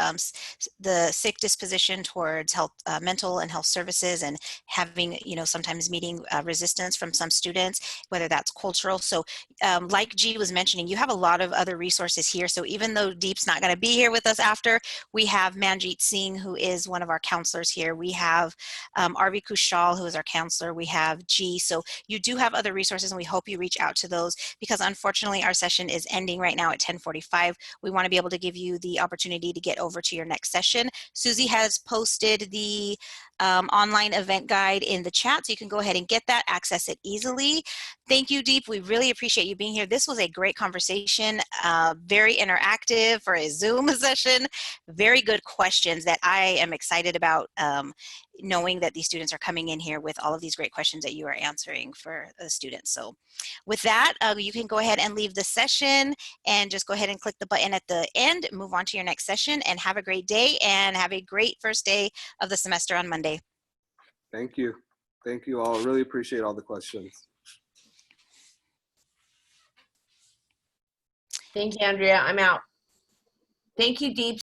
the Sikh disposition towards health, mental and health services, and having, you know, sometimes meeting resistance from some students, whether that's cultural. So like G was mentioning, you have a lot of other resources here. So even though Deep's not gonna be here with us after, we have Manjeet Singh, who is one of our counselors here. We have Arvi Kushal, who is our counselor. We have G. So you do have other resources, and we hope you reach out to those, because unfortunately our session is ending right now at 10:45. We want to be able to give you the opportunity to get over to your next session. Susie has posted the online event guide in the chat, so you can go ahead and get that, access it easily. Thank you, Deep. We really appreciate you being here. This was a great conversation, very interactive for a Zoom session, very good questions that I am excited about knowing that these students are coming in here with all of these great questions that you are answering for the students. So with that, you can go ahead and leave the session and just go ahead and click the button at the end, move on to your next session, and have a great day and have a great first day of the semester on Monday. Thank you. Thank you all. Really appreciate all the questions. Thank you, Andrea. I'm out. Thank you, Deep.